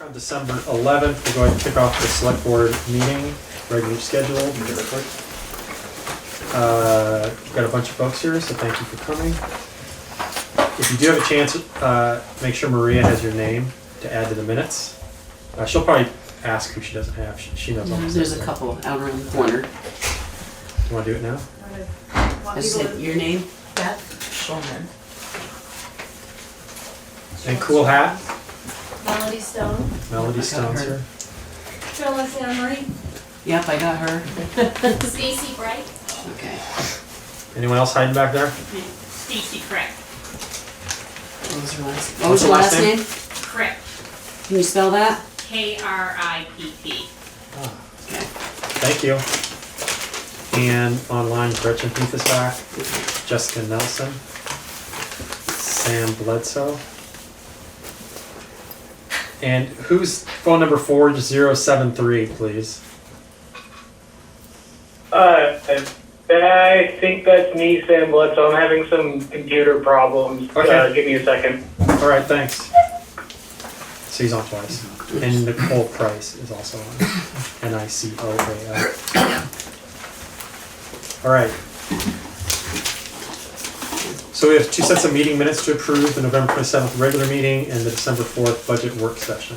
On December 11th, we'll go ahead and kick off the select board meeting, regularly scheduled. We've got a bunch of folks here, so thank you for coming. If you do have a chance, make sure Maria has your name to add to the minutes. She'll probably ask who she doesn't have. She knows all this. There's a couple out around the corner. You want to do it now? I said your name? Beth Schulman. And cool hat, Melody Stone. Melody I got Stone's her. here. Phyllis Emery. Yep, I got her. Stacy Bright. Okay. Anyone else hiding back there? Stacy Crick. What was her last? What's her last name? Crick. Can you spell that? K-R-I-P-P. Okay. Thank you. And online, Gretchen Heath is back. Jessica Nelson. Sam Bledsoe. And who's phone number 4073, please? I think that's me, Sam Bledsoe. I'm having some computer problems. Okay. Give me a second. All right, thanks. So he's on twice. And Nicole Price is also on. Nicoal. All right. So we have two sets of meeting minutes to approve, the November 27th regular meeting and the December 4th budget work session.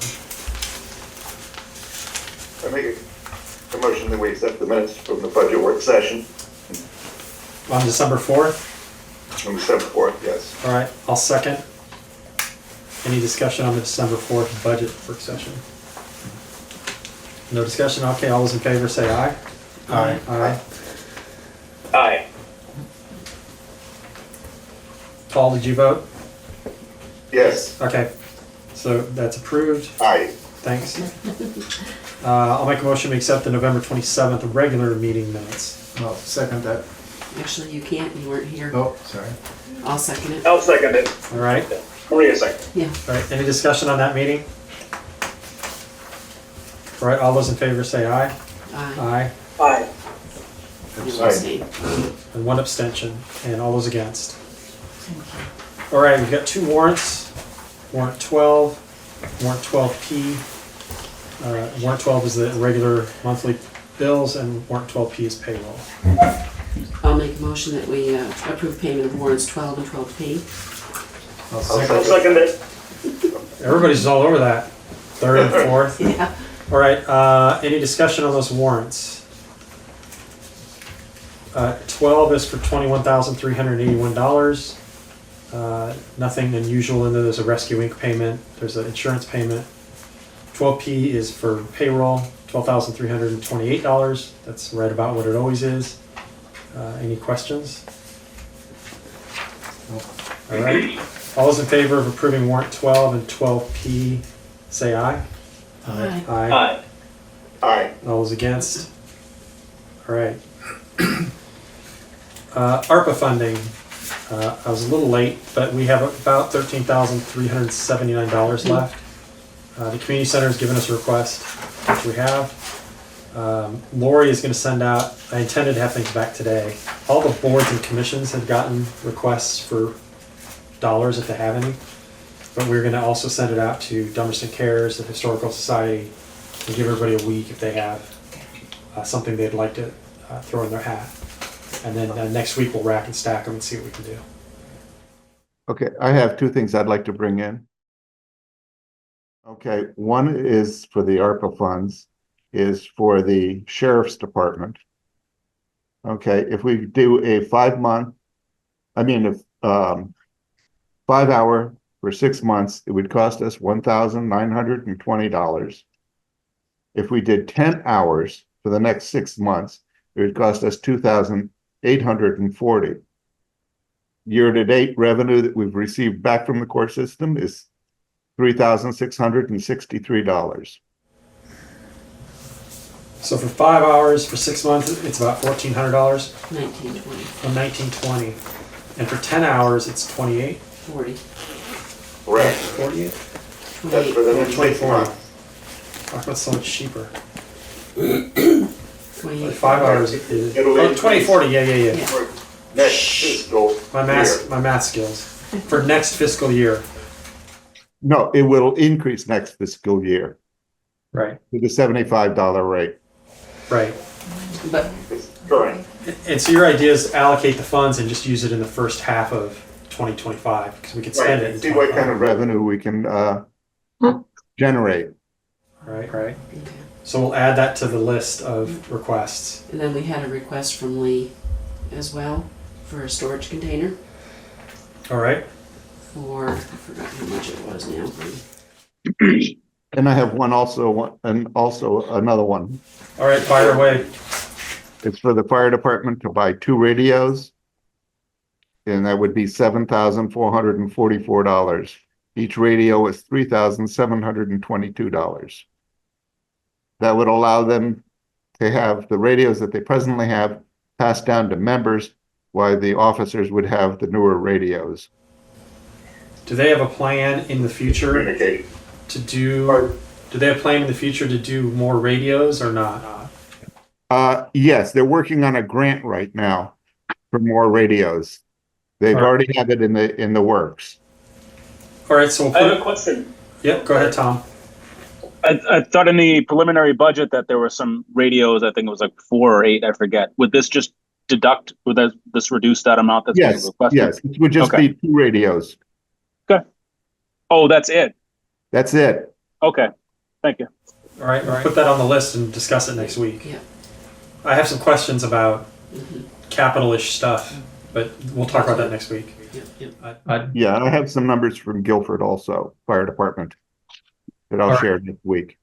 I make a motion that we accept the minutes from the budget work session On December 4th? on December 4th, yes. All right, I'll second. Any discussion on the December 4th budget work session? No discussion? Okay, all those in favor say aye. Aye. Aye. Aye. Paul, did you vote? Yes, Okay, so that's approved. aye. Thanks. I'll make a motion to accept the November 27th regular meeting minutes. I'll second that. Actually, you can't. You weren't here. Oh, sorry. I'll second it. I'll second it. All right, Maria second. Yeah. all right, any discussion on that meeting? All right, all those in favor say aye. Aye. Aye. Aye. You Aye. abstain. And one abstention, and all those against. All right, we've got two warrants. Warrant 12, warrant 12P. Warrant 12 is the regular monthly bills, and warrant 12P is payroll. I'll make a motion that we approve payment of warrants 12 and 12P. I'll I'll second. second it. Everybody's all over that. Third and fourth. Yeah. All right, any discussion on those warrants? 12 is for $21,381. Nothing unusual in there. There's a Rescue Inc. payment. There's an insurance payment. 12P is for payroll, $12,328. That's right about what it always is. Any questions? All right. All those in favor of approving warrant 12 and 12P, say aye. Aye. Aye. Aye. Aye. All those against? All right. ARPA funding. I was a little late, but we have about $13,379 left. The community center has given us a request, which we have. Lori is going to send out, I intended to have things back today. All the boards and commissions have gotten requests for dollars if they have any. But we're going to also send it out to Dummerston Cares, the Historical Society, and give everybody a week if they have something they'd like to throw in their hat. And then next week we'll rack and stack them and see what we can do. Okay, I have two things I'd like to bring in. Okay, one is for the ARPA funds, is for the sheriff's department. Okay, if we do a 5 hour for 6 months, it would cost us $1,920. If we did 10 hours for the next 6 months, it would cost us $2,840. Year-to-date revenue that we've received back from the court system is $3,663. So for 5 hours for 6 months, it's about $1,400. 1920. Or $1,920. And for 10 hours, it's $28. 40. Correct. $48. That's for the next 6 24. months. Oh, that's so much cheaper. 28. 5 hours is It'll increase. 2040. Yeah. Yeah. For next fiscal My year. math skills for next fiscal year. No, it will increase next fiscal year Right, to the $75 rate. right. But, Correct. And so your idea is allocate the funds and just use it in the first half of 2025, because we could spend it in See what kind of 25. revenue we can generate. Right, right. okay. So we'll add that to the list of requests. And then we had a request from Lee as well for a storage container All right, for, I forgot how much it was now. And I have also another one. all right, fire away. It's for the fire department to buy 2 radios. And that would be $7,444. Each radio is $3,722. That would allow them to have the radios that they presently have passed down to members, while the officers would have the newer radios. Do they have a plan in the future to do they have a plan in the future to do more radios or not? Yes, they're working on a grant right now for more radios. They've All right. already have it in the works. All right, so we'll I have a put, question. yep, go ahead, Tom. I thought in the preliminary budget that there were some radios, I think it was like 4 or 8, I forget. Would this just deduct, would this reduce that amount that's being Yes, requested? yes, it would just Okay. be 2 radios. Oh, that's it. That's it. Okay, thank you. All right, we'll put that on the list and discuss it next week. Yeah. I have some questions about Mhm. capital-ish stuff, but we'll talk about that next week. Yep. Yeah, I have some numbers from Guilford also, fire department, that I'll All right. share next week.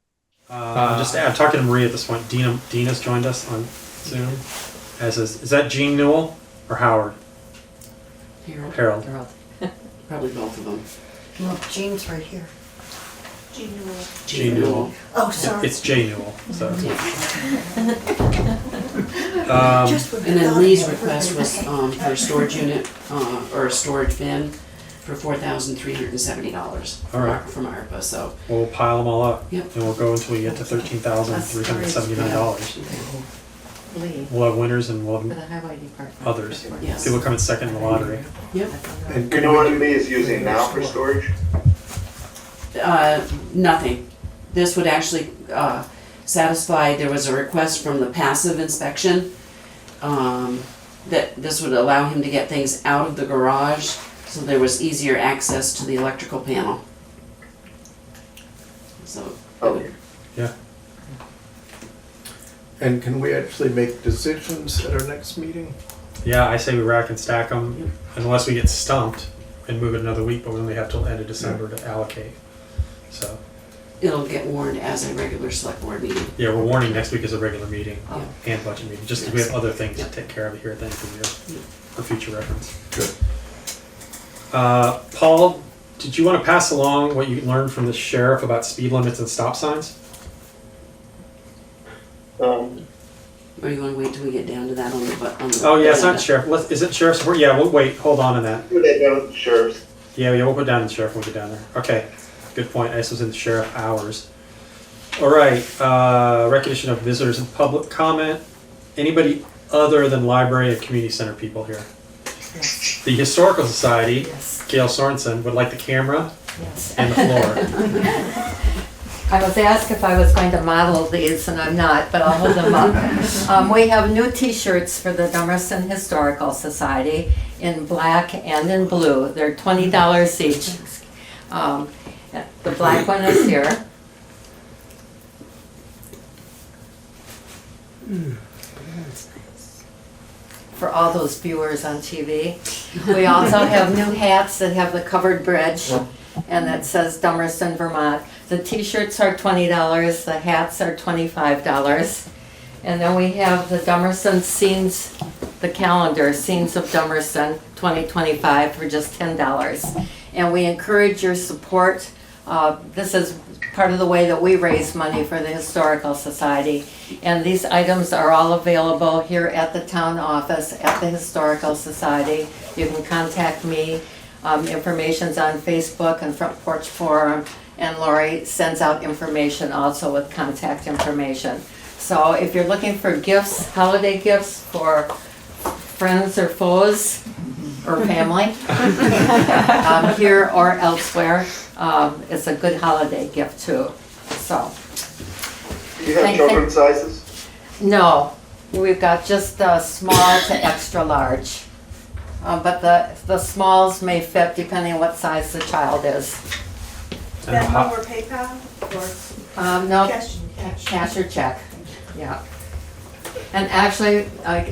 I'm talking to Marie at this point. Dina's joined us on Zoom. Is that Gene Newell or Howard? Harold. Probably both of them. Well, Jean's right here. Gene Newell. Oh, sorry. It's Jay Newell. So, Yeah. Just when I And then thought Lee's about it, request was okay. for a storage unit, or a storage bin for $4,370. All right. From ARPA, so. we'll pile them all up, Yep. and we'll go until we get to $13,379. Lee, We'll have winners and we'll for have the highway department. others. Yes. People come in second in the lottery. Yep. And you know what Lee is using now for storage? Nothing. This would actually satisfy, there was a request from the passive inspection, that this would allow him to get things out of the garage, so there was easier access to the electrical panel. So, Okay. Yeah. And can we actually make decisions at our next meeting? Yeah, I say we rack and stack them unless we get stumped and move it another week, but we only have till end of December to allocate. So, it'll get warned as a regular select board meeting. yeah, we're warning next week is a regular meeting Oh. and budget meeting, just because we have other things to take care of here at the end of the year for future reference. Good. Paul, did you want to pass along what you learned from the sheriff about speed limits and stop signs? Or you wanna wait till we get down to that on the, on the. Oh, yeah, it's not agenda? sheriff. Is it sheriff's report? Yeah, we'll wait. Hold on to that. Sheriff's. Yeah, we'll put down in sheriff when we get down there. Okay, good point. This was in the sheriff hours. All right, recognition of visitors and public comment. Anybody other than library and community center people here? Yes, The Historical Society, yes, Gail Sorensen, would like the camera yes. and the floor. I was asked if I was going to model these, and I'm not, but I'll hold them up. We have new T-shirts for the Dummerston Historical Society in black and in blue. They're $20 each. The black one is here. For all those viewers on TV. We also have new hats that have the covered bridge, and that says Dummerston, Vermont. The T-shirts are $20, the hats are $25. And then we have the Dummerston Scenes, the calendar, Scenes of Dummerston 2025 for just $10. And we encourage your support. This is part of the way that we raise money for the Historical Society. And these items are all available here at the town office at the Historical Society. You can contact me. Information's on Facebook and Front Porch Forum. And Lori sends out information also with contact information. So if you're looking for gifts, holiday gifts for friends or foes, or family, here or elsewhere. It's a good holiday gift too, so. Do you have children's sizes? No, we've got just small to extra large. But the smalls may fit depending on what size the child is. And how- Venmo or PayPal or No, cash? cash or check, yeah. And actually,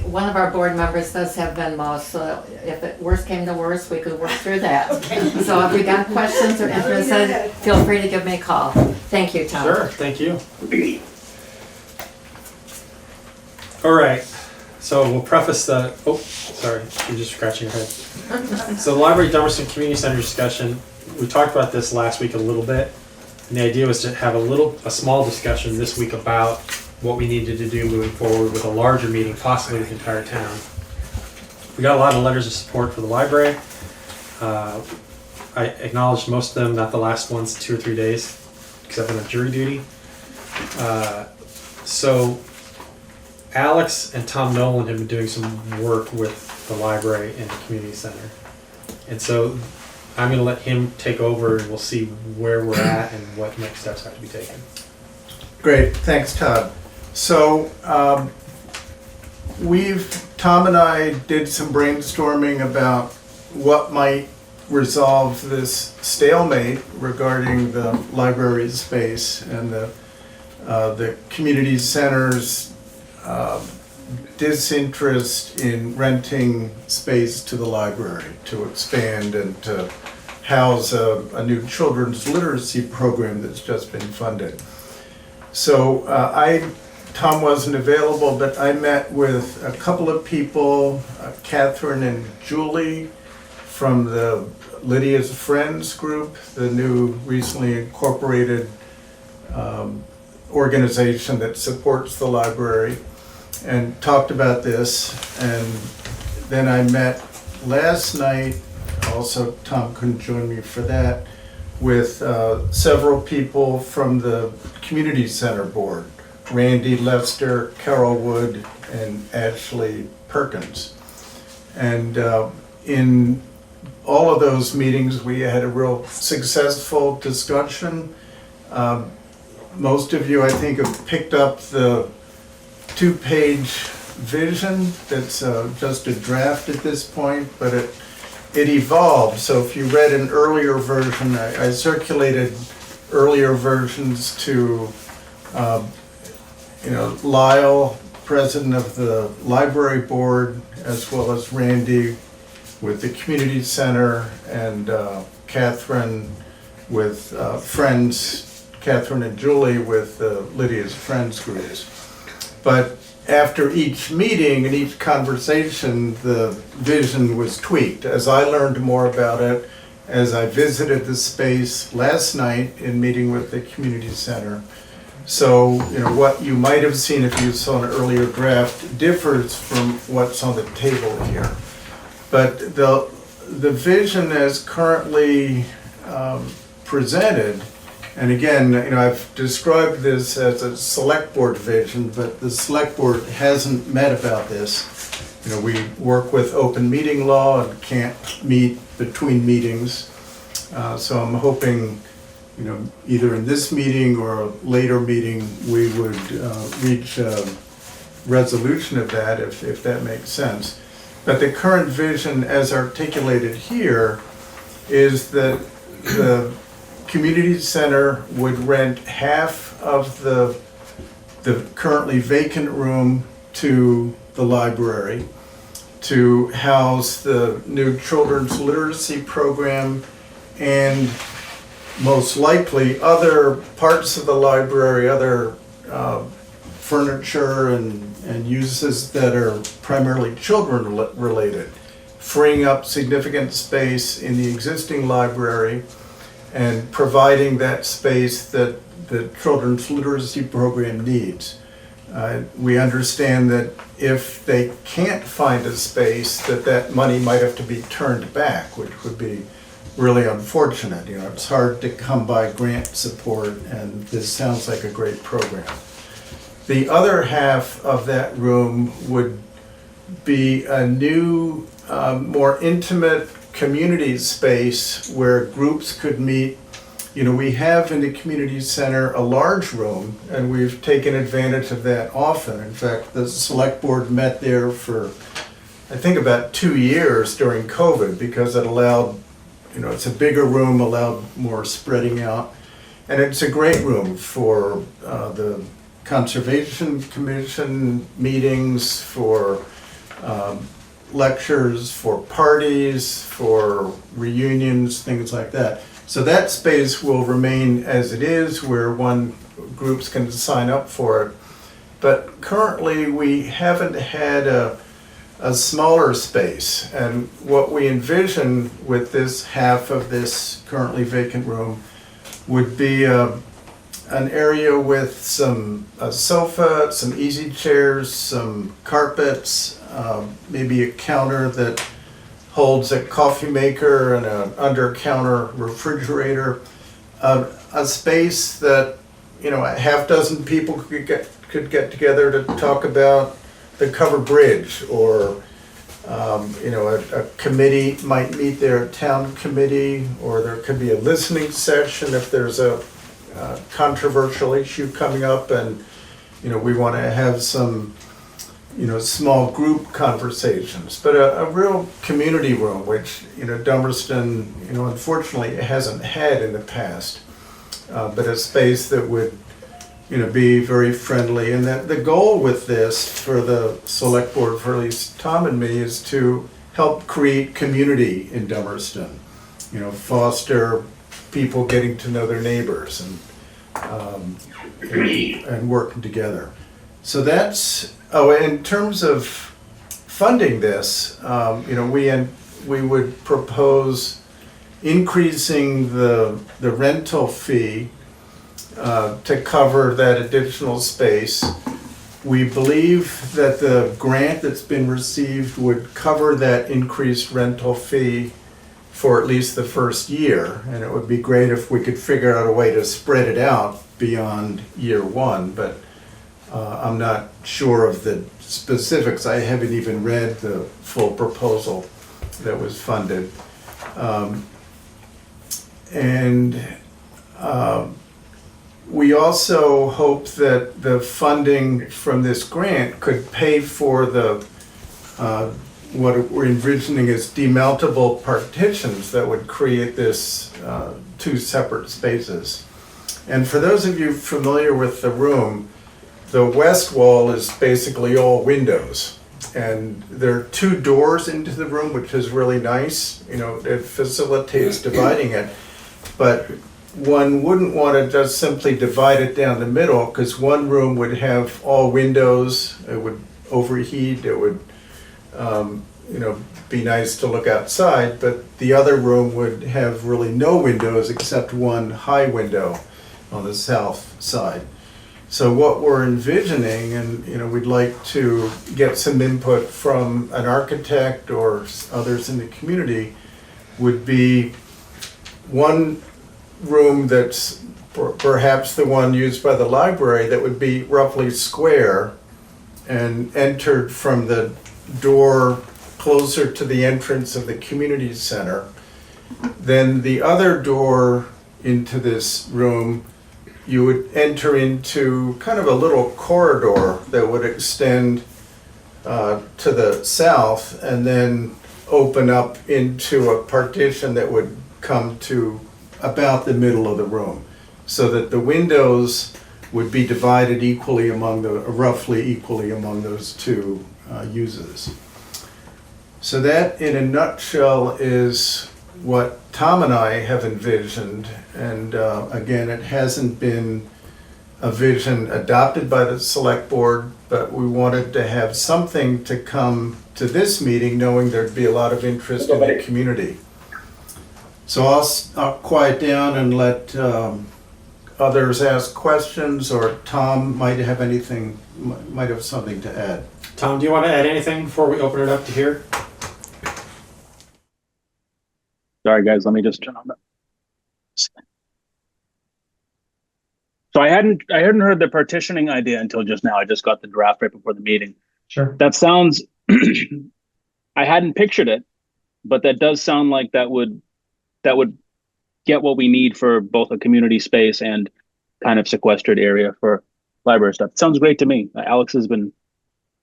one of our board members does have Venmo, so if it worst came to worst, we could work through that. So if you got questions or interested, feel free to give me a call. Thank you, Tom. Sure, thank you. All right, so we'll preface the, oh, sorry, you're just scratching your head. So the Library Dummerston Community Center discussion, we talked about this last week a little bit. And the idea was to have a small discussion this week about what we needed to do moving forward with a larger meeting, possibly with the entire town. We got a lot of letters of support for the library. I acknowledged most of them, not the last ones, 2 or 3 days, because I've been on jury duty. So Alex and Tom Nolan have been doing some work with the library and the community center. And so I'm gonna let him take over and we'll see where we're at and what next steps have to be taken. Great, thanks, Todd. So, Tom and I did some brainstorming about what might resolve this stalemate regarding the library space and the community center's disinterest in renting space to the library to expand and to house a new children's literacy program that's just been funded. So Tom wasn't available, but I met with a couple of people, Catherine and Julie from the Lydia's Friends group, the new recently incorporated organization that supports the library, and talked about this. And then I met last night, also Tom couldn't join me for that, with several people from the community center board, Randy Lester, Carol Wood, and Ashley Perkins. And in all of those meetings, we had a real successful discussion. Most of you, I think, have picked up the 2-page vision that's just a draft at this point, but it evolved. So if you read an earlier version, I circulated earlier versions to Lyle, president of the library board, as well as Randy with the community center, and Catherine with Friends, Catherine and Julie with Lydia's Friends groups. But after each meeting and each conversation, the vision was tweaked. As I learned more about it, as I visited the space last night in meeting with the community center. So, what you might have seen if you saw an earlier draft differs from what's on the table here. But the vision as currently presented, and again, I've described this as a select board vision, but the select board hasn't met about this. We work with open meeting law and can't meet between meetings. So I'm hoping, either in this meeting or a later meeting, we would reach a resolution of that if that makes sense. But the current vision as articulated here is that the community center would rent half of the currently vacant room to the library to house the new children's literacy program and most likely other parts of the library, other furniture and uses that are primarily children related, freeing up significant space in the existing library and providing that space that the children's literacy program needs. We understand that if they can't find a space, that money might have to be turned back, which would be really unfortunate. It's hard to come by grant support, and this sounds like a great program. The other half of that room would be a new, more intimate community space where groups could meet. You know, we have in the community center a large room, and we've taken advantage of that often. In fact, the select board met there for, I think, about 2 years during COVID, because it allowed, you know, it's a bigger room, allowed more spreading out. And it's a great room for the Conservation Commission meetings, for lectures, for parties, for reunions, things like that. So that space will remain as it is, where groups can sign up for it. But currently we haven't had a smaller space. And what we envision with this half of this currently vacant room would be an area with a sofa, some easy chairs, some carpets, maybe a counter that holds a coffee maker and an under-counter refrigerator, a space that, you know, a half dozen people could get together to talk about the covered bridge, or you know, a committee might meet their town committee, or there could be a listening session if there's a controversial issue coming up, and you know, we want to have some, you know, small group conversations, but a real community room, which, you know, Dummerston, you know, unfortunately hasn't had in the past, but a space that would, you know, be very friendly. And that the goal with this for the select board, for at least Tom and me, is to help create community in Dummerston, you know, foster people getting to know their neighbors and working together. So that's, in terms of funding this, you know, we would propose increasing the rental fee to cover that additional space. We believe that the grant that's been received would cover that increased rental fee for at least the first year, and it would be great if we could figure out a way to spread it out beyond year one, but I'm not sure of the specifics. I haven't even read the full proposal that was funded. We also hope that the funding from this grant could pay for the what we're envisioning as demountable partitions that would create this 2 separate spaces. And for those of you familiar with the room, the west wall is basically all windows, and there are 2 doors into the room, which is really nice. You know, it facilitates dividing it, but one wouldn't want to just simply divide it down the middle, because one room would have all windows, it would overheat, it would you know, be nice to look outside, but the other room would have really no windows except one high window on the south side. So what we're envisioning, and you know, we'd like to get some input from an architect or others in the community, would be one room that's perhaps the one used by the library, that would be roughly square and entered from the door closer to the entrance of the community center. Then the other door into this room, you would enter into kind of a little corridor that would extend to the south, and then open up into a partition that would come to about the middle of the room, so that the windows would be divided equally among roughly equally among those 2 uses. So that, in a nutshell, is what Tom and I have envisioned. And again, it hasn't been a vision adopted by the select board, but we wanted to have something to come to this meeting knowing there'd be a lot of interest in the community. So I'll quiet down and let others ask questions, or Tom might have something to add. Tom, do you want to add anything before we open it up to here? Sorry, guys, let me just turn on that. So I hadn't heard the partitioning idea until just now. I just got the draft right before the meeting. Sure. That sounds I hadn't pictured it, but that does sound like that would get what we need for both a community space and kind of sequestered area for library stuff. It sounds great to me. Alex has been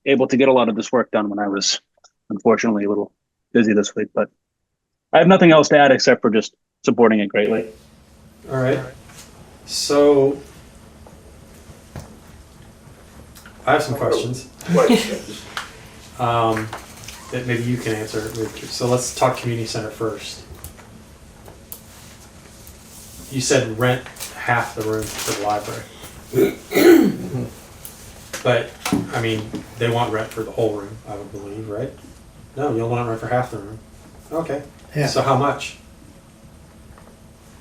able to get a lot of this work done when I was unfortunately a little busy this week, but I have nothing else to add except for just supporting it greatly. All right. So I have some questions that maybe you can answer. So let's talk community center first. You said rent half the room for the library. But, I mean, they want rent for the whole room, I would believe, right? No, you'll want rent for half the room. Okay. Yeah. So how much?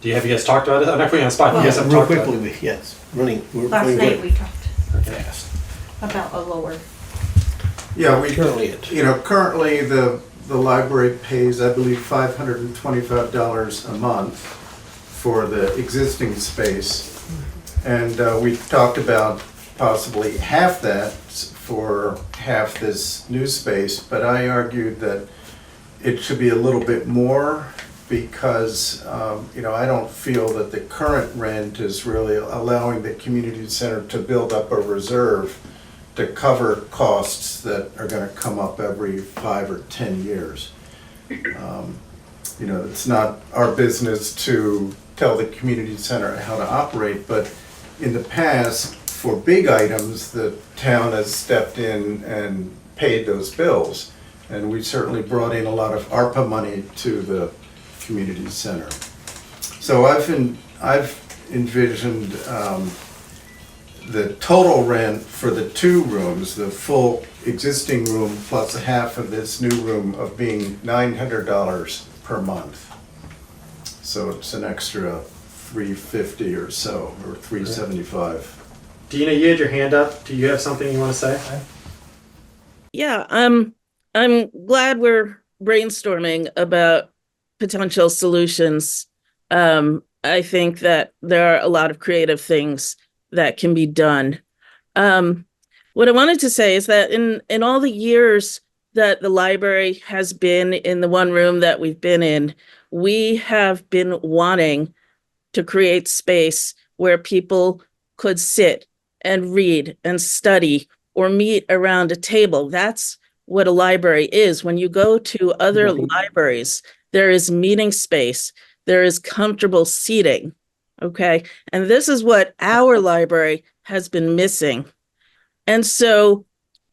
Have you guys talked about it? I'm not putting you on the spot. You guys have Real talked about quickly, it. yes, running. We're Last running night good. we talked Okay. Fast. about a lower. Yeah, we, Currently it. currently the library pays, I believe, $525 a month for the existing space. And we talked about possibly half that for half this new space, but I argued that it should be a little bit more because, I don't feel that the current rent is really allowing the community center to build up a reserve to cover costs that are going to come up every 5 or 10 years. It's not our business to tell the community center how to operate, but in the past, for big items, the town has stepped in and paid those bills. And we certainly brought in a lot of ARPA money to the community center. So I've envisioned the total rent for the 2 rooms, the full existing room plus half of this new room, of being $900 per month. So it's an extra $350 or so, or $375. Dina, you had your hand up. Do you have something you want to say? Yeah, I'm glad we're brainstorming about potential solutions. I think that there are a lot of creative things that can be done. What I wanted to say is that in all the years that the library has been in the one room that we've been in, we have been wanting to create space where people could sit and read and study or meet around a table. That's what a library is. When you go to other libraries, there is meeting space, there is comfortable seating, okay? And this is what our library has been missing. And so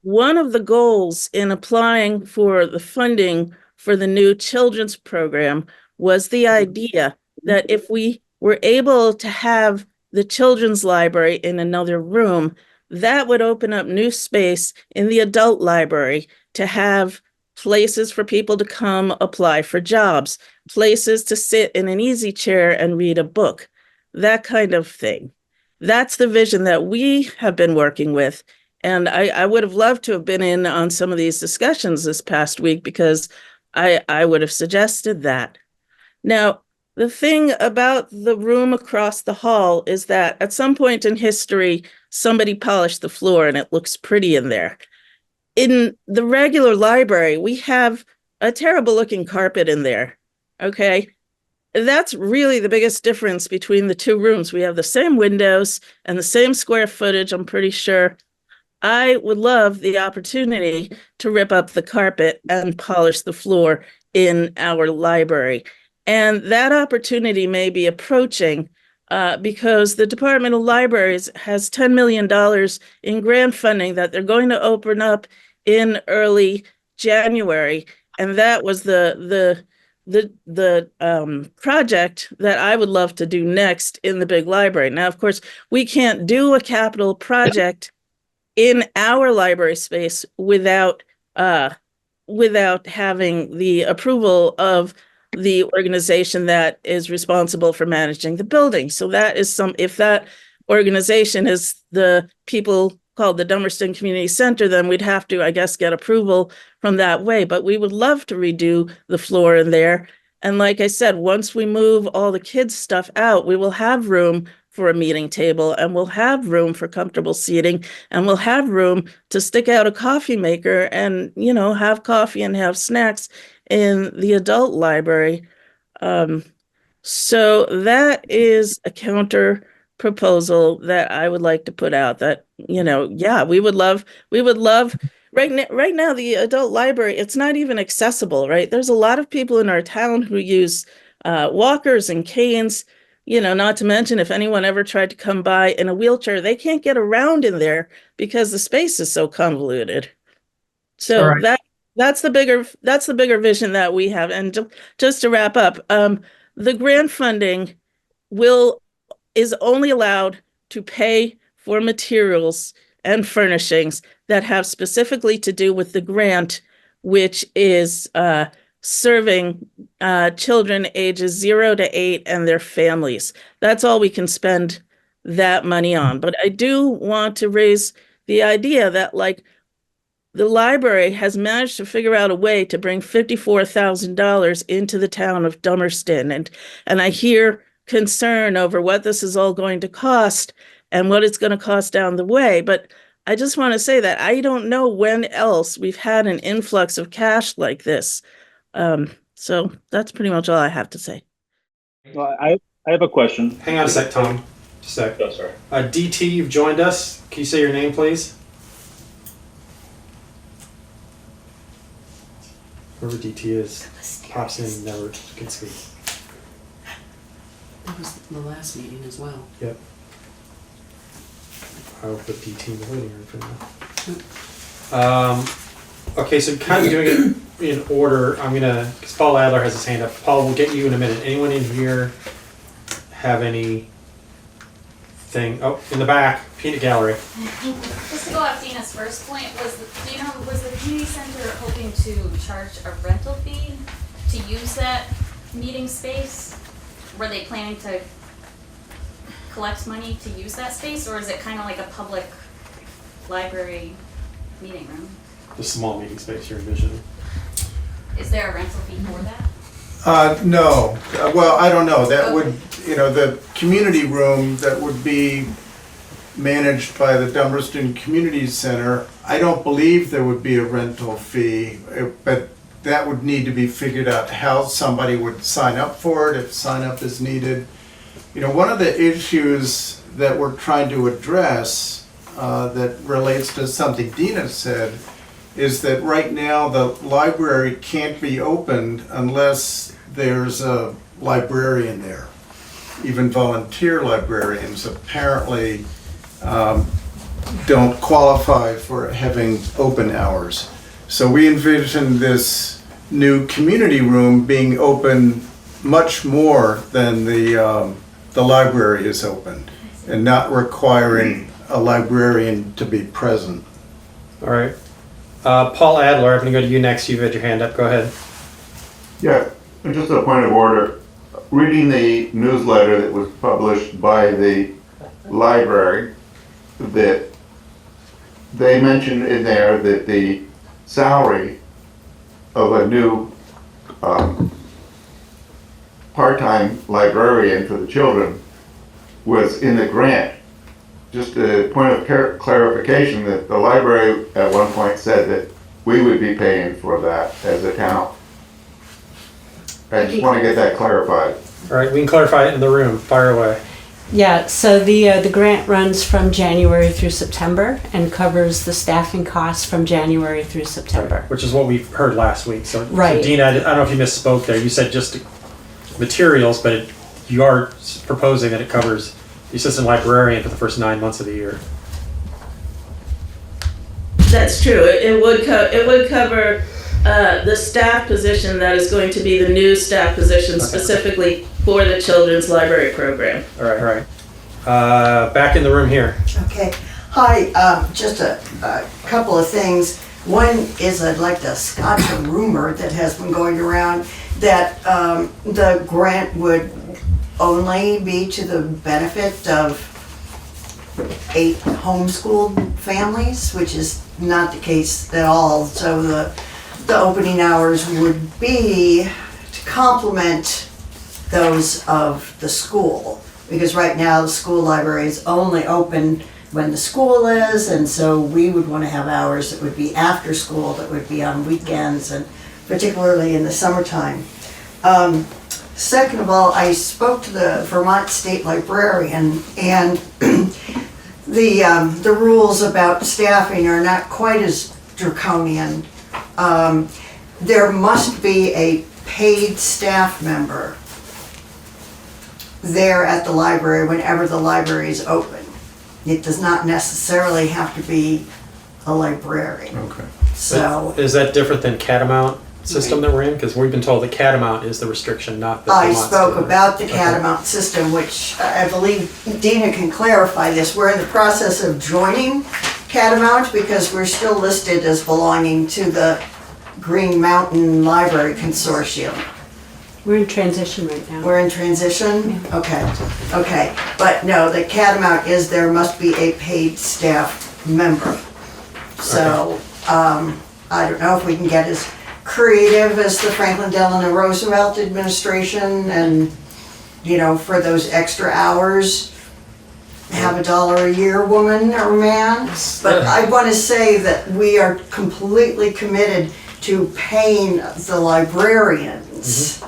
one of the goals in applying for the funding for the new children's program was the idea that if we were able to have the children's library in another room, that would open up new space in the adult library to have places for people to come apply for jobs, places to sit in an easy chair and read a book, that kind of thing. That's the vision that we have been working with. And I would have loved to have been in on some of these discussions this past week because I would have suggested that. Now, the thing about the room across the hall is that at some point in history, somebody polished the floor and it looks pretty in there. In the regular library, we have a terrible looking carpet in there, okay? That's really the biggest difference between the 2 rooms. We have the same windows and the same square footage, I'm pretty sure. I would love the opportunity to rip up the carpet and polish the floor in our library. And that opportunity may be approaching because the Department of Libraries has $10 million in grant funding that they're going to open up in early January. And that was the project that I would love to do next in the big library. Now, of course, we can't do a capital project in our library space without having the approval of the organization that is responsible for managing the building. So that is if that organization is the people called the Dummerston Community Center, then we'd have to, I guess, get approval from that way. But we would love to redo the floor in there. And like I said, once we move all the kids' stuff out, we will have room for a meeting table, and we'll have room for comfortable seating, and we'll have room to stick out a coffee maker and, have coffee and have snacks in the adult library. So that is a counter proposal that I would like to put out that, we would love, right now, the adult library, it's not even accessible, right? There's a lot of people in our town who use walkers and canes, not to mention if anyone ever tried to come by in a wheelchair, they can't get around in there because the space is so convoluted. So All right. that's the bigger vision that we have. And just to wrap up, the grant funding is only allowed to pay for materials and furnishings that have specifically to do with the grant, which is serving children ages 0 to 8 and their families. That's all we can spend that money on. But I do want to raise the idea that, the library has managed to figure out a way to bring $54,000 into the town of Dummerston. And I hear concern over what this is all going to cost and what it's going to cost down the way. But I just want to say that I don't know when else we've had an influx of cash like this. So that's pretty much all I have to say. Well, I have a question. Hang on a sec, Tom. Just a sec. Oh, sorry. DT, you've joined us. Can you say your name, please? Whoever DT is, pops in, never can speak. That was the last meeting as well. Yep. I will put DT in the waiting room for now. Okay, so kind of doing it in order, because Paul Adler has his hand up. Paul, we'll get you in a minute. Anyone in here have anything? Oh, in the back, peanut gallery. Just to go off Dina's first point, was the community center hoping to charge a rental fee to use that meeting space? Were they planning to collect money to use that space, or is it kind of like a public library meeting room? The small meeting space you're envisioning. Is there a rental fee for that? No, well, I don't know, that would, the community room that would be managed by the Dummerston Community Center, I don't believe there would be a rental fee, but that would need to be figured out how somebody would sign up for it, if sign up is needed. One of the issues that we're trying to address that relates to something Dina said is that right now the library can't be opened unless there's a librarian there. Even volunteer librarians apparently don't qualify for having open hours. So we envision this new community room being open much more than the library is open, and not requiring a librarian to be present. All right. Paul Adler, I'm going to go to you next. You've had your hand up. Go ahead. Yeah, and just a point of order. Reading the newsletter that was published by the library, that they mentioned in there that the salary of a new part-time librarian for the children was in the grant. Just a point of clarification that the library at one point said that we would be paying for that as a town. I just want to get that clarified. All right, we can clarify it in the room. Fire away. Yeah, so the grant runs from January through September and covers the staffing costs from January through September. Right, which is what we heard last week. So, Right. so Dina, I don't know if you misspoke there. You said just materials, but you are proposing that it covers the assistant librarian for the first 9 months of the year. That's true. It would cover the staff position that is going to be the new staff position specifically for the children's library program. All right, all right. Back in the room here. Okay. Hi, just a couple of things. One is I'd like to scotch a rumor that has been going around that the grant would only be to the benefit of 8 homeschooled families, which is not the case at all. So the opening hours would be to complement those of the school. because right now the school library is only open when the school is, and so we would want to have hours that would be after school, that would be on weekends, and particularly in the summertime. Second of all, I spoke to the Vermont State Librarian, and the rules about staffing are not quite as draconian. There must be a paid staff member there at the library whenever the library is open. It does not necessarily have to be a librarian. Okay. So Is that different than Catamount system that we're in? Because we've been told that Catamount is the restriction, not the I Vermont spoke State. about the Okay. Catamount system, which I believe Dina can clarify this. We're in the process of joining Catamount because we're still listed as belonging to the Green Mountain Library Consortium. We're in transition right now. We're in transition? Okay, okay. But no, the Catamount is there must be a paid staff member. So, I don't know if we can get as creative as the Franklin Delano Roosevelt administration and, you know, for those extra hours, have $1 a year, woman or man. But I want to say that we are completely committed to paying the librarians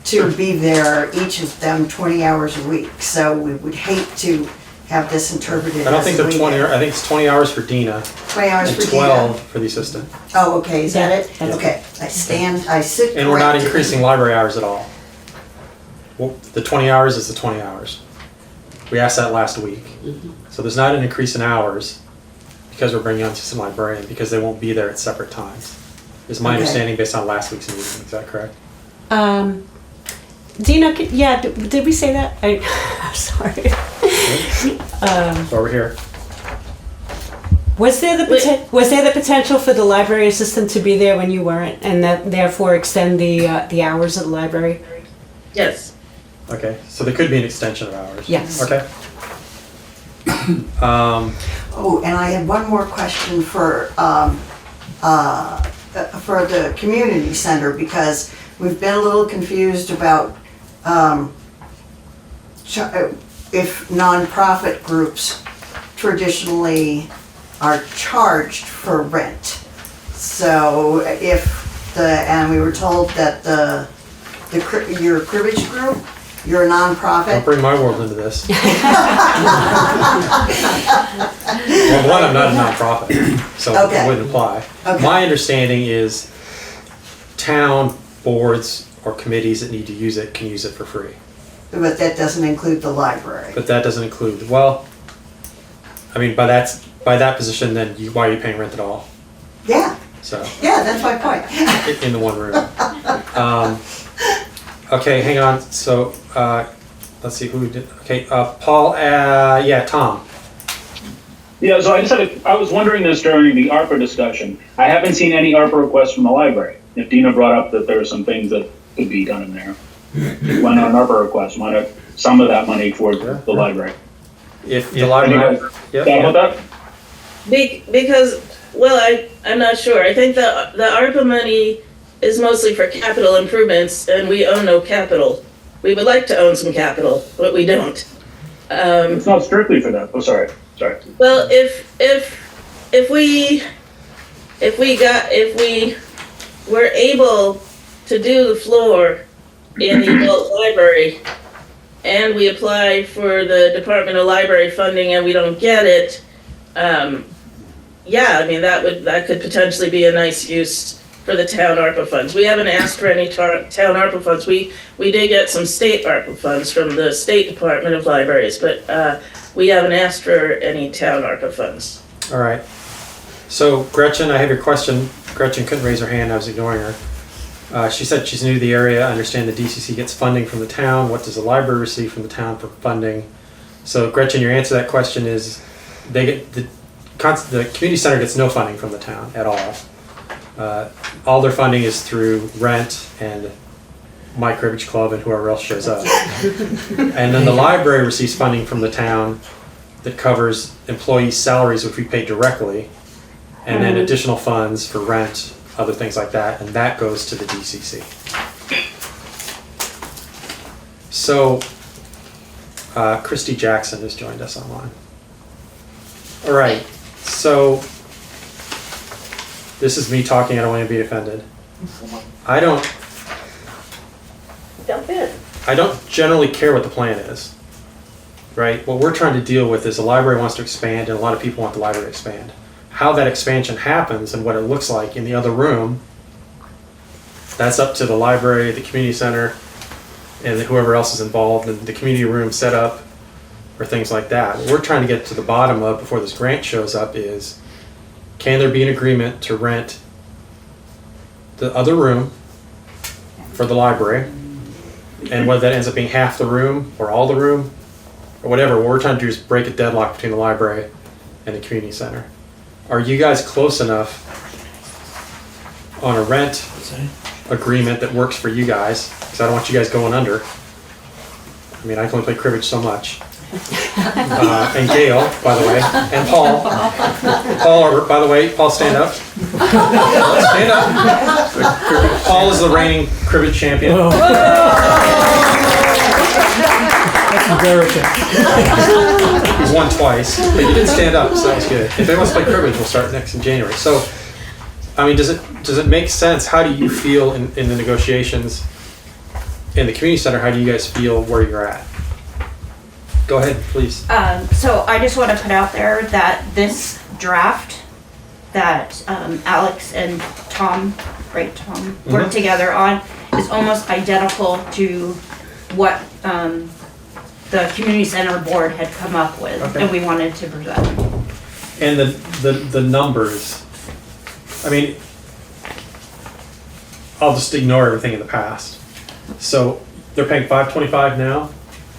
to be there, each of them 20 hours a week. So we would hate to have this interpreted I don't think as they're a 20, weekend. I think it's 20 hours for Dina 20 hours and for Dina. 12 for the assistant. Oh, okay, is that it? Yeah. Okay, I sit And we're not corrected. increasing library hours at all. Well, the 20 hours is the 20 hours. We asked that last week. So there's not an increase in hours because we're bringing on assistant librarian because they won't be there at separate times. Is my Okay. understanding based on last week's meeting, is that correct? Dina, yeah, did we say that? I'm sorry. So we're here. Was there the potential for the library assistant to be there when you weren't, and that therefore extend the hours of the library? Yes. Okay, so there could be an extension of hours. Yes. Okay. Oh, and I had one more question for the community center, because we've been a little confused about if nonprofit groups traditionally are charged for rent. So and we were told that your cribbage group, you're a Don't nonprofit. bring my world into this. Well, one, I'm not a nonprofit, so Okay. it wouldn't apply. Okay. My understanding is town boards or committees that need to use it can use it for free. But that doesn't include the library. But that doesn't include, well, I mean, by that position, then why are you paying rent at all? Yeah, So, yeah, that's my point. in the one room. Okay, hang on, so, let's see who did, okay, Paul, yeah, Tom. Yeah, so I was wondering this during the ARPA discussion. I haven't seen any ARPA requests from the library. If Dina brought up that there are some things that could be done in there, why not an ARPA request? Why not some of that money for the library? If the library, Thought about that? Because, well, I'm not sure. I think the ARPA money is mostly for capital improvements, and we own no capital. We would like to own some capital, but we don't. It's not strictly for that. Oh, sorry. Well, if we were able to do the floor in the adult library, and we apply for the Department of Library funding and we don't get it, yeah, I mean, that could potentially be a nice use for the town ARPA funds. We haven't asked for any town ARPA funds. We did get some state ARPA funds from the State Department of Libraries, but we haven't asked for any town ARPA funds. all right. So Gretchen, I have your question. Gretchen couldn't raise her hand, I was ignoring her. She said she's new to the area. I understand the DCC gets funding from the town. What does the library receive from the town for funding? So Gretchen, your answer to that question is they get the community center gets no funding from the town at all. All their funding is through rent and my cribbage club and whoever else shows up. And then the library receives funding from the town that covers employee salaries, which we pay directly, and then additional funds for rent, other things like that, and that goes to the DCC. So, Christy Jackson has joined us online. All right, so this is me talking. I don't want to be offended. I don't generally care what the plan is, right? What we're trying to deal with is the library wants to expand, and a lot of people want the library to expand. How that expansion happens and what it looks like in the other room, that's up to the library, the community center, and whoever else is involved in the community room setup or things like that. What we're trying to get to the bottom of before this grant shows up is, can there be an agreement to rent the other room for the library? And whether that ends up being half the room or all the room or whatever, what we're trying to do is break a deadlock between the library and the community center. Are you guys close enough on a rent agreement that works for you guys? Because I don't want you guys going under. I mean, I can only play cribbage so much. And Gail, by the way, and Paul. Paul, by the way, Paul, stand up. Stand up. Paul is the reigning cribbage champion. That's embarrassing. He's won twice, but you did stand up, so that was good. If they want to play cribbage, we'll start next in January. So, I mean, does it make sense? How do you feel in the negotiations in the community center? How do you guys feel where you're at? Go ahead, please. So I just want to put out there that this draft that Alex and Tom, right, Tom, worked together on is almost identical to what the community center board had come up with, and we wanted to present. And the numbers, I mean, I'll just ignore everything in the past. So they're paying $525 now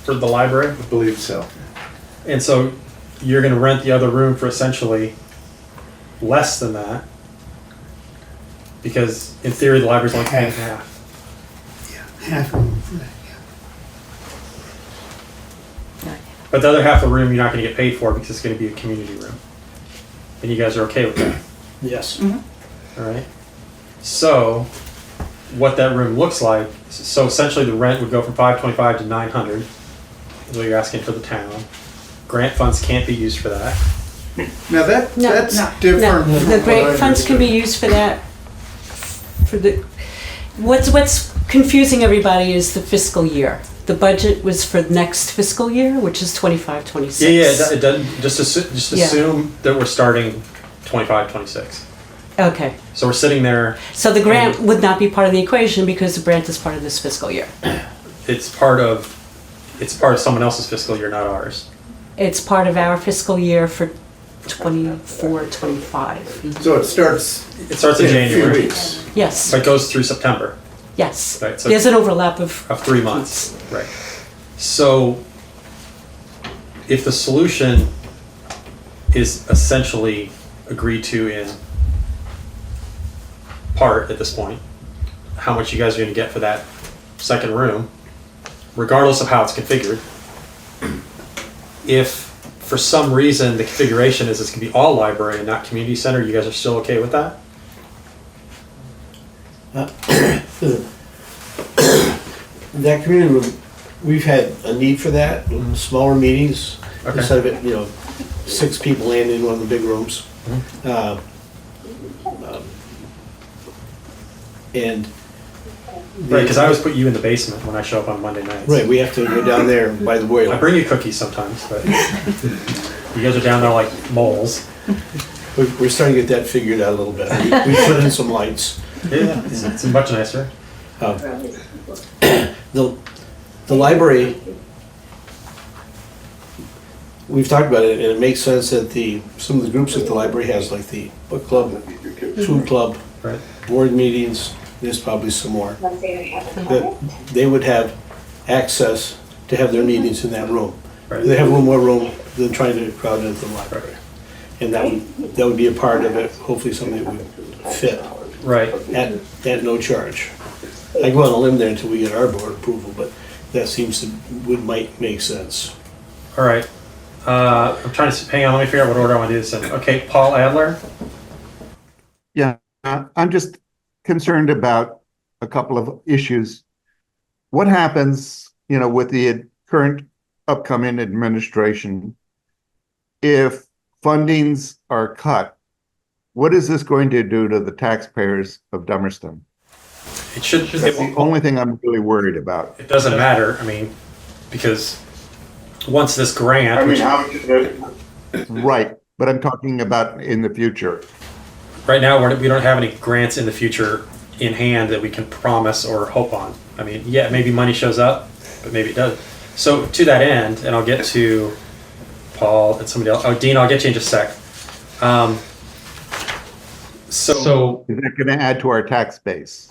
for the library? I believe so. And so you're going to rent the other room for essentially less than that, because in theory the library's only paying half. Half. But the other half of the room you're not going to get paid for because it's going to be a community room. And you guys are okay with that? Yes. All right. So what that room looks like, so essentially the rent would go from $525 to $900 is what you're asking for the town. Grant funds can't be used for that. Now that's different. No, from the what grant I funds can be understood. used for that. For the, what's confusing everybody is the fiscal year. The budget was for next fiscal year, which is 25-26. Yeah, it doesn't, just Yeah. assume that we're starting 25-26. Okay, So we're sitting there, so the grant would not be part of the equation because the grant is part of this fiscal year. it's part of someone else's fiscal year, not ours. It's part of our fiscal year for 24-25. So it starts It starts in in a few January, weeks. Yes, but goes through September, yes. right? So There's an overlap of 3 months, right? So if the solution is essentially agreed to in part at this point, how much you guys are going to get for that second room, regardless of how it's configured. If for some reason the configuration is it's going to be all library and not community center, you guys are still okay with that? That community room, we've had a need for that in smaller meetings, Okay. instead of it, 6 people landing in one of the big rooms. And. Right, because I always put you in the basement when I show up on Monday nights. Right, we have to go down there by the I boiler. bring you cookies sometimes, but you guys are down there like moles. We're starting to get that figured out a little bit. We put in some lights. Yeah, it's much nicer. The library, we've talked about it, and it makes sense that some of the groups that the library has, like the book club, food club, Right. board meetings, there's probably some more, that they would have access to have their meetings in that room. Right. They have a little more room than trying to crowd into the library. And that would be a part of it, hopefully something that would fit Right. at no charge. I go on a limb there until we get our board approval, but that might make sense. All right. I'm trying to hang on. Let me figure out what order I want to do this in. Okay, Paul Adler. Yeah, I'm just concerned about a couple of issues. What happens, with the current upcoming administration, if fundings are cut, what is this going to do to the taxpayers of Dummerston? It should, That's the only thing I'm really worried about. it doesn't matter, I mean, because once this grant, I mean, which how should it? Right, but I'm talking about in the future. right now, we don't have any grants in the future in hand that we can promise or hope on. I mean, yeah, maybe money shows up, but maybe it doesn't. So to that end, and I'll get to Paul and somebody else. Oh, Dean, I'll get you in just a sec. So Is that going to add to our tax base?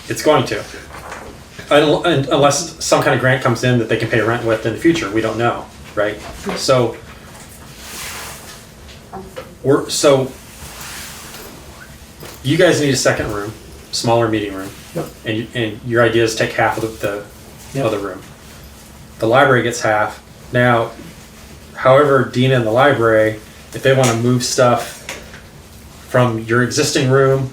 it's going to, unless some kind of grant comes in that they can pay rent with in the future. We don't know, right? So you guys need a second room, smaller meeting room, and your idea is take half of the other room. The library gets half. Now, however, Dina and the library, if they want to move stuff from your existing room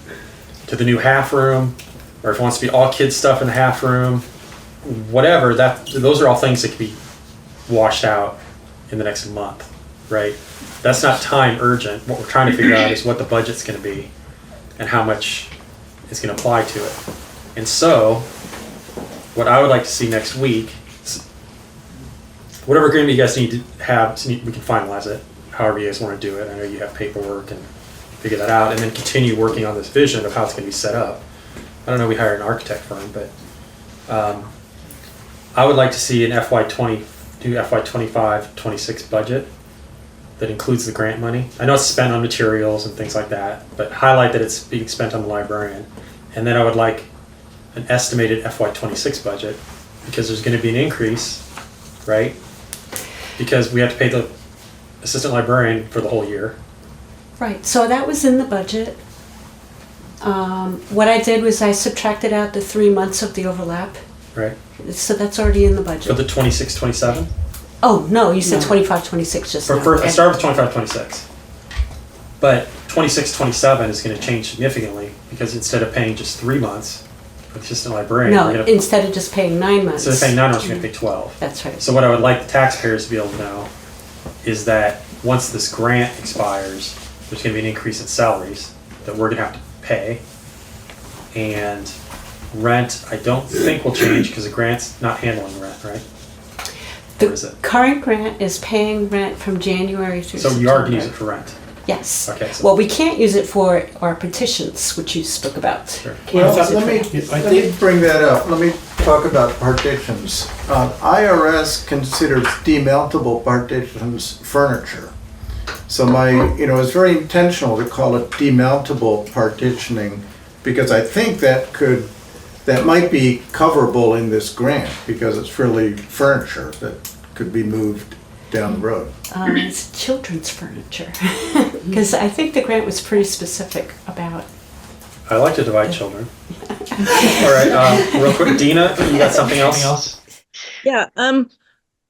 to the new half room, or if it wants to be all kids stuff in the half room, whatever, those are all things that can be washed out in the next month, right? That's not time urgent. What we're trying to figure out is what the budget's going to be and how much is going to apply to it. And so, what I would like to see next week, whatever agreement you guys need to have, so we can finalize it, however you guys want to do it. I know you have paperwork and figure that out, and then continue working on this vision of how it's going to be set up. I don't know, we hired an architect firm, but I would like to see an FY 25, 26 budget that includes the grant money. I know it's spent on materials and things like that, but highlight that it's being spent on the librarian. And then I would like an estimated FY 26 budget, because there's going to be an increase, right? Because we have to pay the assistant librarian for the whole year. Right, so that was in the budget. What I did was I subtracted out the 3 months of the overlap. Right. So that's already in the For budget. the 26, 27? Oh, no, you said No. 25, 26 just now. I started with 25, 26. But 26, 27 is going to change significantly, because instead of paying just 3 months for the assistant librarian, No, we're going to, instead of just paying 9 months. instead of paying 9 months, we're going to pay 12. That's right. So what I would like the taxpayers to be able to know is that once this grant expires, there's going to be an increase in salaries that we're going to have to pay. And rent, I don't think will change, because the grant's not handling rent, right? Or is The it? current grant is paying rent from January through So September. you are going to use it for rent? Yes. Okay. So Well, we can't use it for our petitions, which you spoke about. Sure. Well, Can't use let it me, for- let me bring that up. Let me talk about partitions. IRS considers demountable partitions furniture. So it's very intentional to call it demountable partitioning, because I think that might be coverable in this grant, because it's really furniture that could be moved down the road. It's children's furniture. Because I think the grant was pretty specific about. I like to divide children. All right, real quick, Dina, you got something else? Yeah,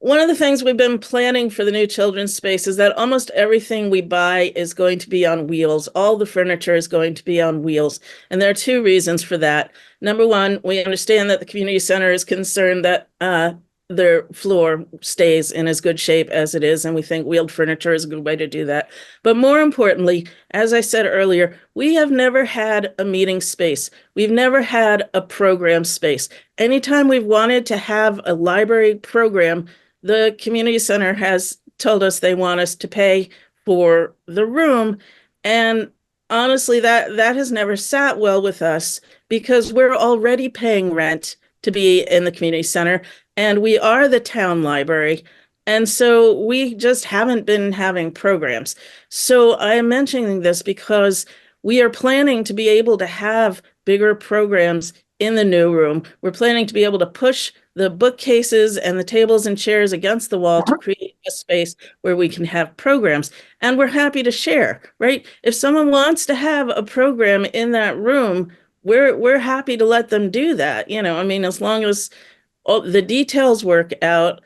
one of the things we've been planning for the new children's space is that almost everything we buy is going to be on wheels. All the furniture is going to be on wheels. And there are two reasons for that. Number one, we understand that the community center is concerned that their floor stays in as good shape as it is, and we think wheeled furniture is a good way to do that. But more importantly, as I said earlier, we have never had a meeting space. We've never had a program space. Anytime we've wanted to have a library program, the community center has told us they want us to pay for the room. And honestly, that has never sat well with us, because we're already paying rent to be in the community center, and we are the town library. And so we just haven't been having programs. So I am mentioning this because we are planning to be able to have bigger programs in the new room. We're planning to be able to push the bookcases and the tables and chairs against the wall to create a space where we can have programs. And we're happy to share, right? If someone wants to have a program in that room, we're happy to let them do that. As long as all the details work out.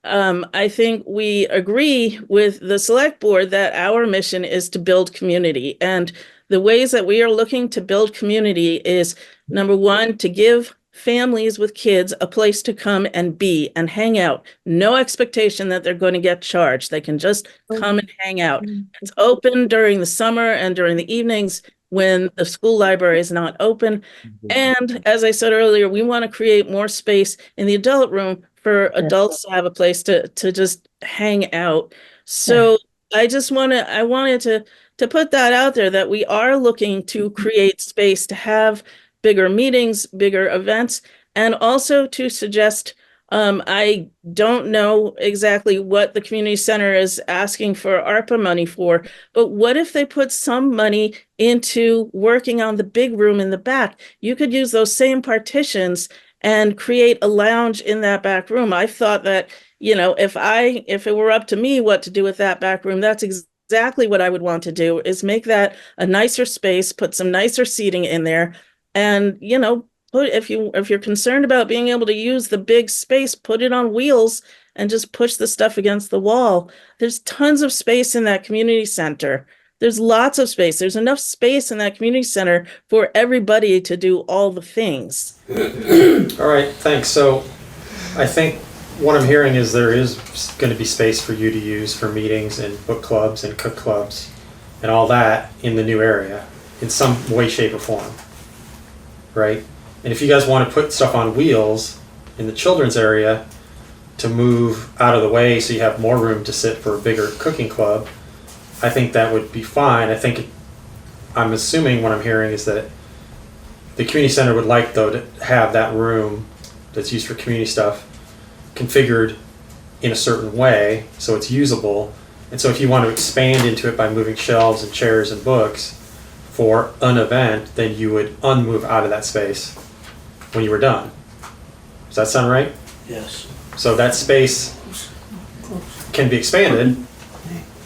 I think we agree with the select board that our mission is to build community. And the ways that we are looking to build community is, number one, to give families with kids a place to come and be and hang out. No expectation that they're going to get charged. They can just come and hang out. It's open during the summer and during the evenings when the school library is not open. And as I said earlier, we want to create more space in the adult room for adults to have a place to just hang out. So I wanted to put that out there, that we are looking to create space to have bigger meetings, bigger events, and also to suggest, I don't know exactly what the community center is asking for ARPA money for, but what if they put some money into working on the big room in the back? You could use those same partitions and create a lounge in that back room. I thought that, if it were up to me what to do with that back room, that's exactly what I would want to do, is make that a nicer space, put some nicer seating in there. And, if you're concerned about being able to use the big space, put it on wheels and just push the stuff against the wall. There's tons of space in that community center. There's lots of space. There's enough space in that community center for everybody to do all the things. All right, thanks. So I think what I'm hearing is there is going to be space for you to use for meetings and book clubs and cook clubs and all that in the new area in some way, shape, or form. Right? And if you guys want to put stuff on wheels in the children's area to move out of the way so you have more room to sit for a bigger cooking club, I think that would be fine. I'm assuming what I'm hearing is that the community center would like, though, to have that room that's used for community stuff configured in a certain way so it's usable. And so if you want to expand into it by moving shelves and chairs and books for an event, then you would unmove out of that space when you were done. Does that sound right? Yes. So that space can be expanded,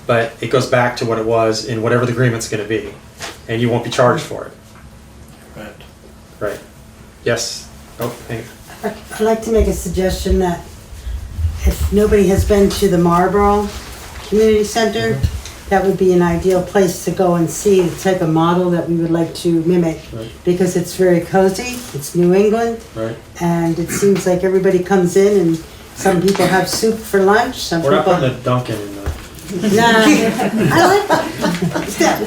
but it goes back to what it was in whatever the agreement's going to be, and you won't be charged for it. Right. Right. Yes. Oh, hang on. I'd like to make a suggestion that if nobody has been to the Marlboro Community Center, that would be an ideal place to go and see the type of model that we would like to mimic. Right. Because it's very cozy, it's New England, Right. and it seems like everybody comes in and some people have soup for lunch, some We're not people... putting a Dunkin' in the... Nah, I like that.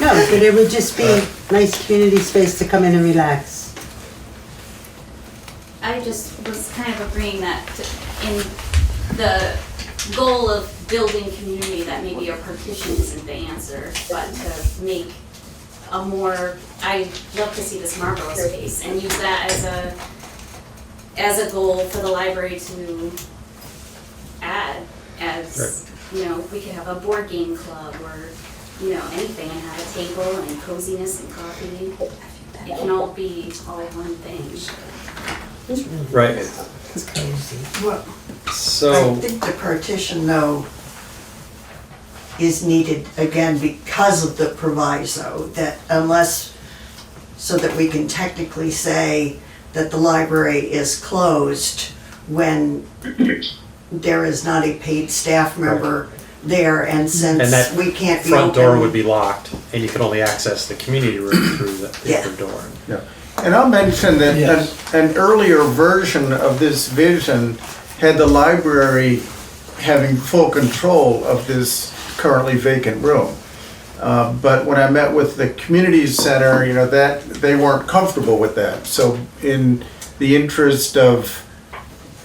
No, but it would just be nice community space to come in and relax. I just was kind of agreeing that in the goal of building community, that maybe a partition isn't the answer, but to make a more, I'd love to see this Marlboro space and use that as a goal for the library to add as, we could have a board game club or, anything, and have a table and coziness and coffee. It can all be all one thing. Right. It's cozy. Well, So... I think the partition, though, is needed, again, because of the proviso, that so that we can technically say that the library is closed when there is not a paid staff member there, and And since that we can't be front door open- would be locked, and you could only access the community room through the Yeah. other door. Yeah. And I'll mention that Yes. an earlier version of this vision had the library having full control of this currently vacant room. But when I met with the community center, that they weren't comfortable with that. So in the interest of,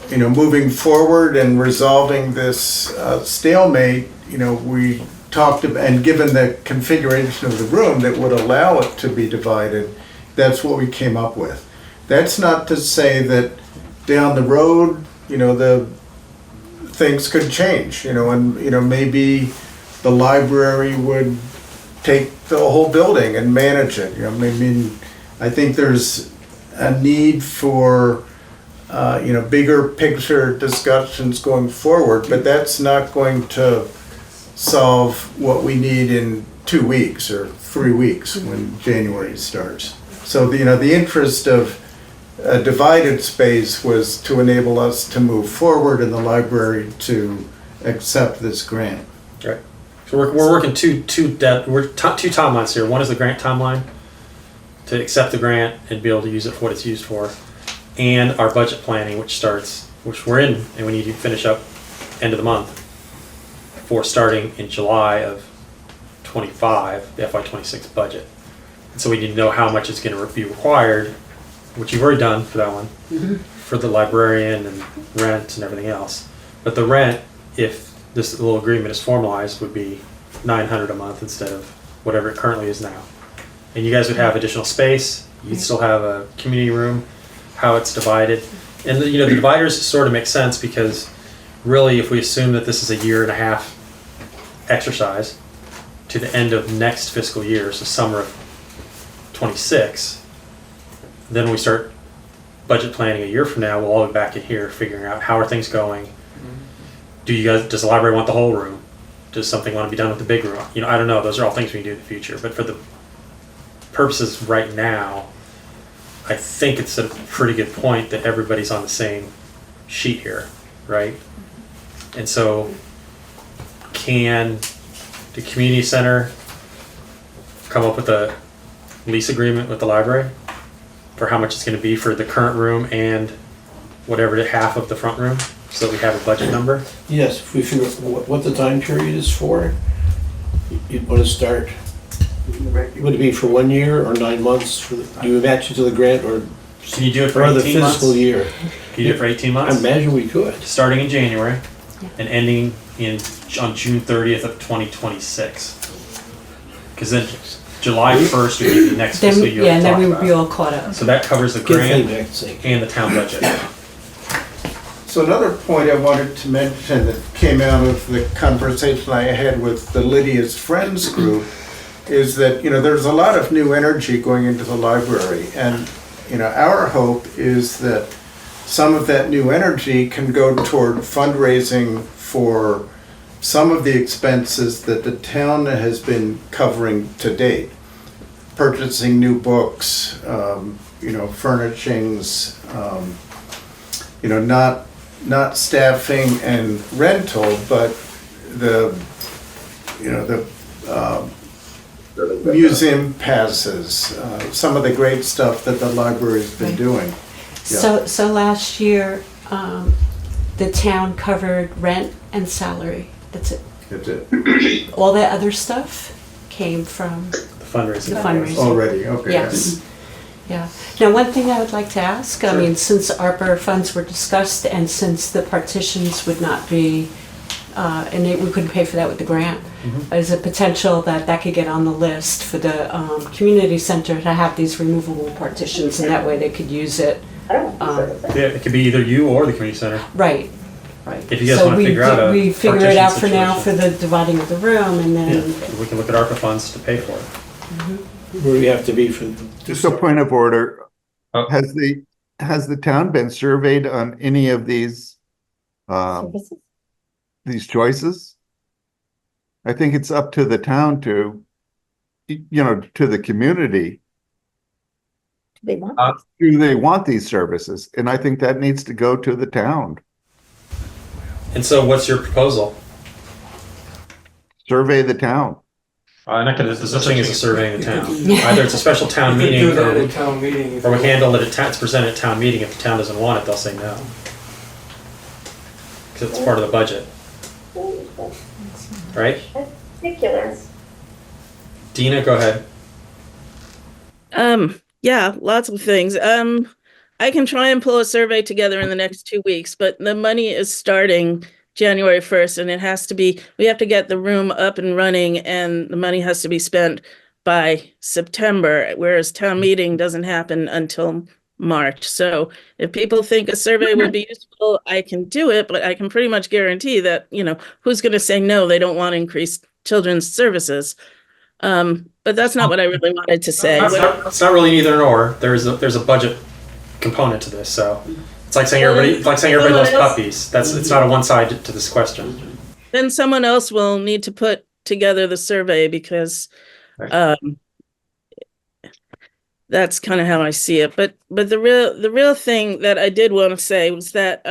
moving forward and resolving this stalemate, we talked about, and given the configuration of the room that would allow it to be divided, that's what we came up with. That's not to say that down the road, the things could change, and maybe the library would take the whole building and manage it. I think there's a need for bigger picture discussions going forward, but that's not going to solve what we need in 2 weeks or 3 weeks when January starts. So the interest of a divided space was to enable us to move forward and the library to accept this grant. Right. So we're working two timelines here. One is the grant timeline to accept the grant and be able to use it for what it's used for. and our budget planning, which we're in, and we need to finish up end of the month for starting in July of 25, the FY26 budget. And so we need to know how much is going to be required, which you've already done for that one, for the librarian and rent and everything else. But the rent, if this little agreement is formalized, would be $900 a month instead of whatever it currently is now. And you guys would have additional space. You'd still have a community room, how it's divided. And the dividers sort of make sense because really if we assume that this is a 1.5 year exercise to the end of next fiscal year, so summer of 26, then we start budget planning a year from now, we'll all be back in here figuring out how are things going. Does the library want the whole room? Does something want to be done with the big room? I don't know. Those are all things we can do in the future. But for the purposes right now, I think it's a pretty good point that everybody's on the same sheet here, right? And so can the community center come up with a lease agreement with the library for how much it's going to be for the current room and whatever half of the front room, so that we have a budget number? Yes, if we figure out what the time period is for, you'd want to start, would it be for 1 year or 9 months? Do you match it to the grant or? Can you do it for or the 18 months? fiscal year? Can you do it for 18 months? I imagine we could. Starting in January and ending on June 30th of 2026. Because then July 1st would be the next fiscal year. Yeah, and then we talked would be about. all caught up. So that covers the Good thing, grant I think. and the town budget. So another point I wanted to mention that came out of the conversation I had with the Lydia's Friends group is that, there's a lot of new energy going into the library. And, our hope is that some of that new energy can go toward fundraising for some of the expenses that the town has been covering to date. Purchasing new books, furnishings, not staffing and rental, but the museum passes, some of the great stuff that the library's been doing. Yeah. So last year, the town covered rent and salary. That's it. That's it. All that other stuff came from The fundraising. the fundraising. Already, okay. Yes. Yeah. Now, one thing I would like to ask, I mean, since ARPA funds were discussed and since the partitions would not be, we couldn't pay for that with the grant, is a potential that could get on the list for the community center to have these removable partitions, and that way they could use it. Yeah, it could be either you or the community center. Right. If you guys want to figure out a we figure it out for partition now for situation. the dividing of the room, and then Yeah, we can look at ARPA funds to pay for it. Where we have to be for. Just a point of order. Oh. Has the town been surveyed on any of these choices? I think it's up to the town to the community. Do they want these services? And I think that needs to go to the town. And so what's your proposal? Survey the town. There's such thing as a surveying the town. Either it's a special town meeting or we handle it it's presented at town meeting. If the town doesn't want it, they'll say no. Because it's part of the budget. Right? Ridiculous. Dina, go ahead. Yeah, lots of things. I can try and pull a survey together in the next 2 weeks, but the money is starting January 1st, and we have to get the room up and running, and the money has to be spent by September, whereas town meeting doesn't happen until March. So if people think a survey would be useful, I can do it, but I can pretty much guarantee that, who's going to say no, they don't want to increase children's services. But that's not what I really wanted to say. It's not really either nor. There's a budget component to this, so it's like saying everybody loves puppies. It's not a one side to this question. Then someone else will need to put together the survey because that's kind of how I see it. But the real thing that I did want to say was that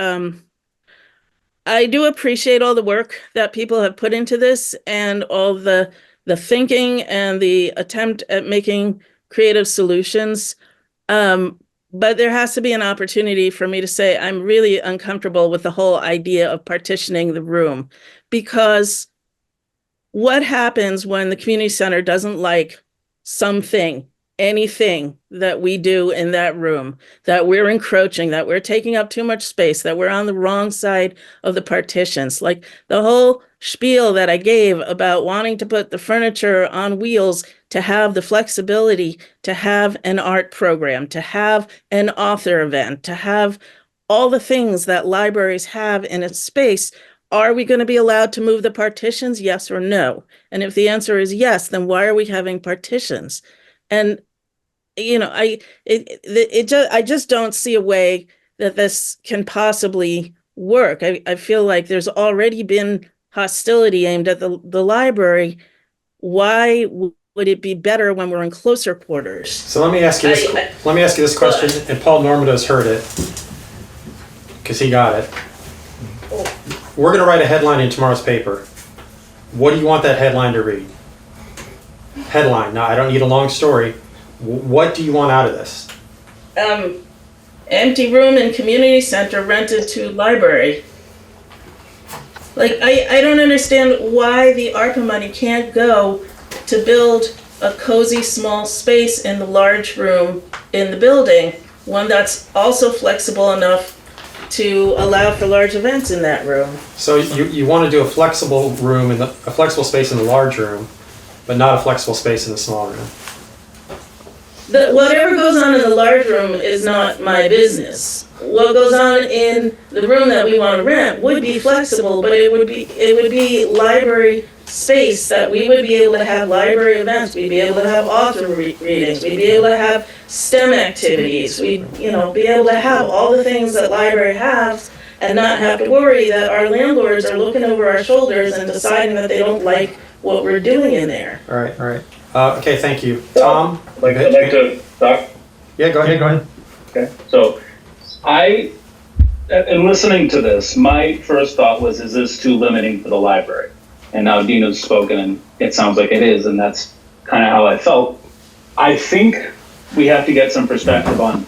I do appreciate all the work that people have put into this and all the thinking and the attempt at making creative solutions. but there has to be an opportunity for me to say I'm really uncomfortable with the whole idea of partitioning the room, because what happens when the community center doesn't like something, anything that we do in that room, that we're encroaching, that we're taking up too much space, that we're on the wrong side of the partitions? Like the whole spiel that I gave about wanting to put the furniture on wheels to have the flexibility to have an art program, to have an author event, to have all the things that libraries have in its space. Are we going to be allowed to move the partitions? Yes or no? And if the answer is yes, then why are we having partitions? And I just don't see a way that this can possibly work. I feel like there's already been hostility aimed at the library. Why would it be better when we're in closer quarters? So let me ask you this question, and Paul Normando's heard it, because he got it. We're going to write a headline in tomorrow's paper. What do you want that headline to read? Headline. Now, I don't need a long story. What do you want out of this? Empty room in community center rented to library. Like, I don't understand why the ARPA money can't go to build a cozy small space in the large room in the building, one that's also flexible enough to allow for large events in that room. So you want to do a flexible room a flexible space in the large room, but not a flexible space in the small room. Whatever goes on in the large room is not my business. What goes on in the room that we want to rent would be flexible, but it would be library space that we would be able to have library events. We'd be able to have author readings. We'd be able to have STEM activities. We'd be able to have all the things that library has, and not have to worry that our landlords are looking over our shoulders and deciding that they don't like what we're doing in there. All right. Okay, thank you. Tom? I'd like to talk. Yeah, go ahead. Okay, so in listening to this, my first thought was, is this too limiting for the library? And now Dina's spoken, and it sounds like it is, and that's kind of how I felt. I think we have to get some perspective on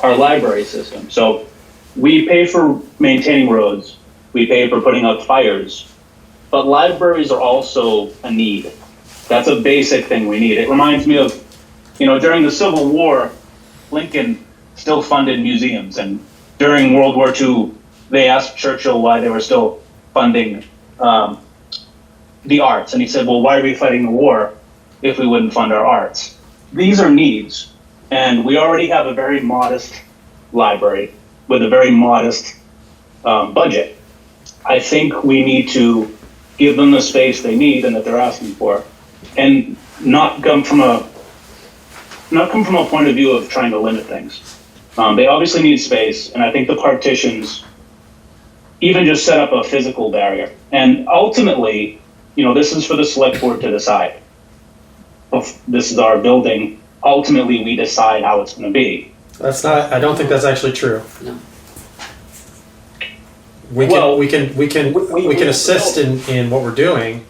our library system. So we pay for maintaining roads, we pay for putting out fires, but libraries are also a need. That's a basic thing we need. It reminds me of, during the Civil War, Lincoln still funded museums, and during World War II, they asked Churchill why they were still funding the arts, and he said, well, why are we fighting the war if we wouldn't fund our arts? These are needs, and we already have a very modest library with a very modest budget. I think we need to give them the space they need and that they're asking for, and not come from a point of view of trying to limit things. They obviously need space, and I think the partitions even just set up a physical barrier. And ultimately, this is for the select board to decide. This is our building. Ultimately, we decide how it's going to be. I don't think that's actually true. No. We can assist in what we're doing.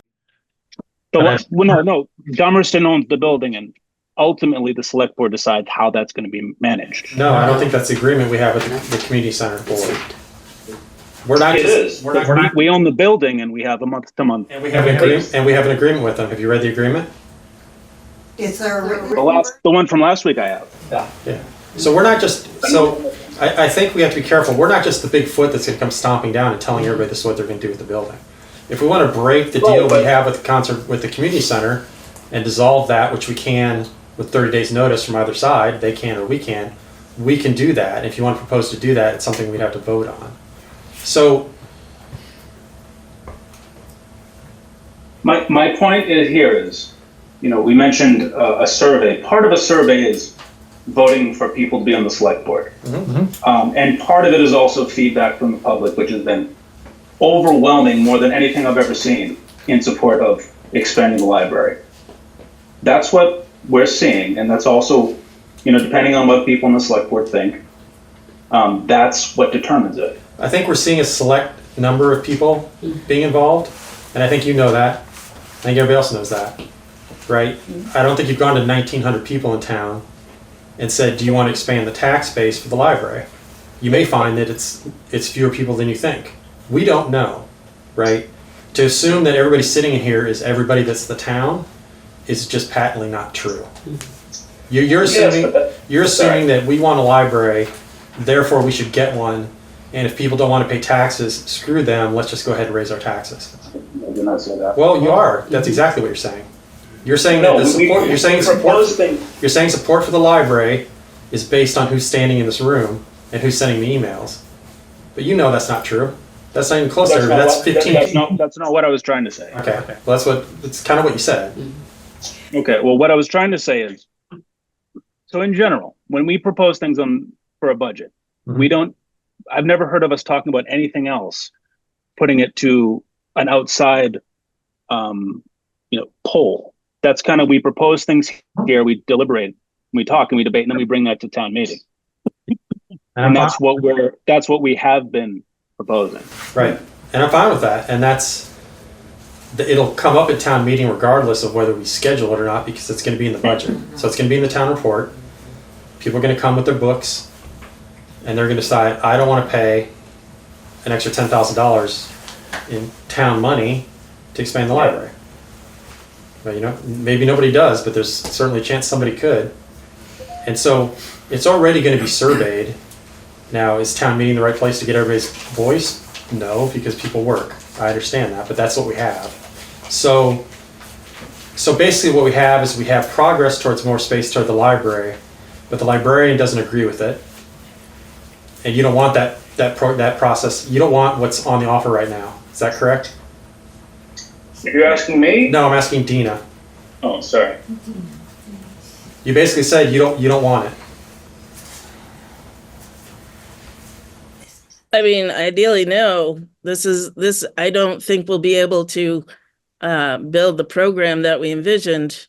No, Dummerston owns the building, and ultimately the select board decides how that's going to be managed. No, I don't think that's the agreement we have with the community center board. We own the building, and we have a month to month. And we have an agreement with them. Have you read the agreement? Is there a The one from last week I have. Yeah. So we're not just, I think we have to be careful. We're not just the big foot that's going to come stomping down and telling everybody this is what they're going to do with the building. If we want to break the deal we have with the community center and dissolve that, which we can with 30 days notice from either side, they can or we can do that. And if you want to propose to do that, it's something we'd have to vote on. So my point is, we mentioned a survey. Part of a survey is voting for people to be on the select board. Mm-hmm. And part of it is also feedback from the public, which has been overwhelming, more than anything I've ever seen, in support of expanding the library. That's what we're seeing, and that's also, depending on what people in the select board think, that's what determines it. I think we're seeing a select number of people being involved, and I think you know that. I think everybody else knows that, right? I don't think you've gone to 1,900 people in town. and said, do you want to expand the tax base for the library? You may find that it's fewer people than you think. We don't know, right? To assume that everybody sitting in here is everybody that's the town is just patently not true. You're assuming that we want a library, therefore we should get one, and if people don't want to pay taxes, screw them, let's just go ahead and raise our taxes. I did not say that. Well, you are. That's exactly what you're saying. You're saying that the support. You're saying support for the library is based on who's standing in this room and who's sending the emails. But you know that's not true. That's not even close to everybody. That's 15. That's not what I was trying to say. Okay. Well, that's kind of what you said. Okay. Well, what I was trying to say is, so in general, when we propose things for a budget, I've never heard of us talking about anything else, putting it to an outside, poll. That's kind of, we propose things here, we deliberate, we talk and we debate, and then we bring that to town meeting. And that's what we have been proposing. Right. And I'm fine with that. And it'll come up at town meeting regardless of whether we schedule it or not, because it's going to be in the budget. So it's going to be in the town report. People are going to come with their books and they're going to decide, I don't want to pay an extra $10,000 in town money to expand the library. Well, maybe nobody does, but there's certainly a chance somebody could. And so it's already going to be surveyed. Now, is town meeting the right place to get everybody's voice? No, because people work. I understand that, but that's what we have. So basically what we have is we have progress towards more space toward the library, but the librarian doesn't agree with it. And you don't want that process. You don't want what's on the offer right now. Is that correct? You're asking me? No, I'm asking Dina. Oh, sorry. You basically said you don't want it. I mean, ideally, no. This. I don't think we'll be able to build the program that we envisioned,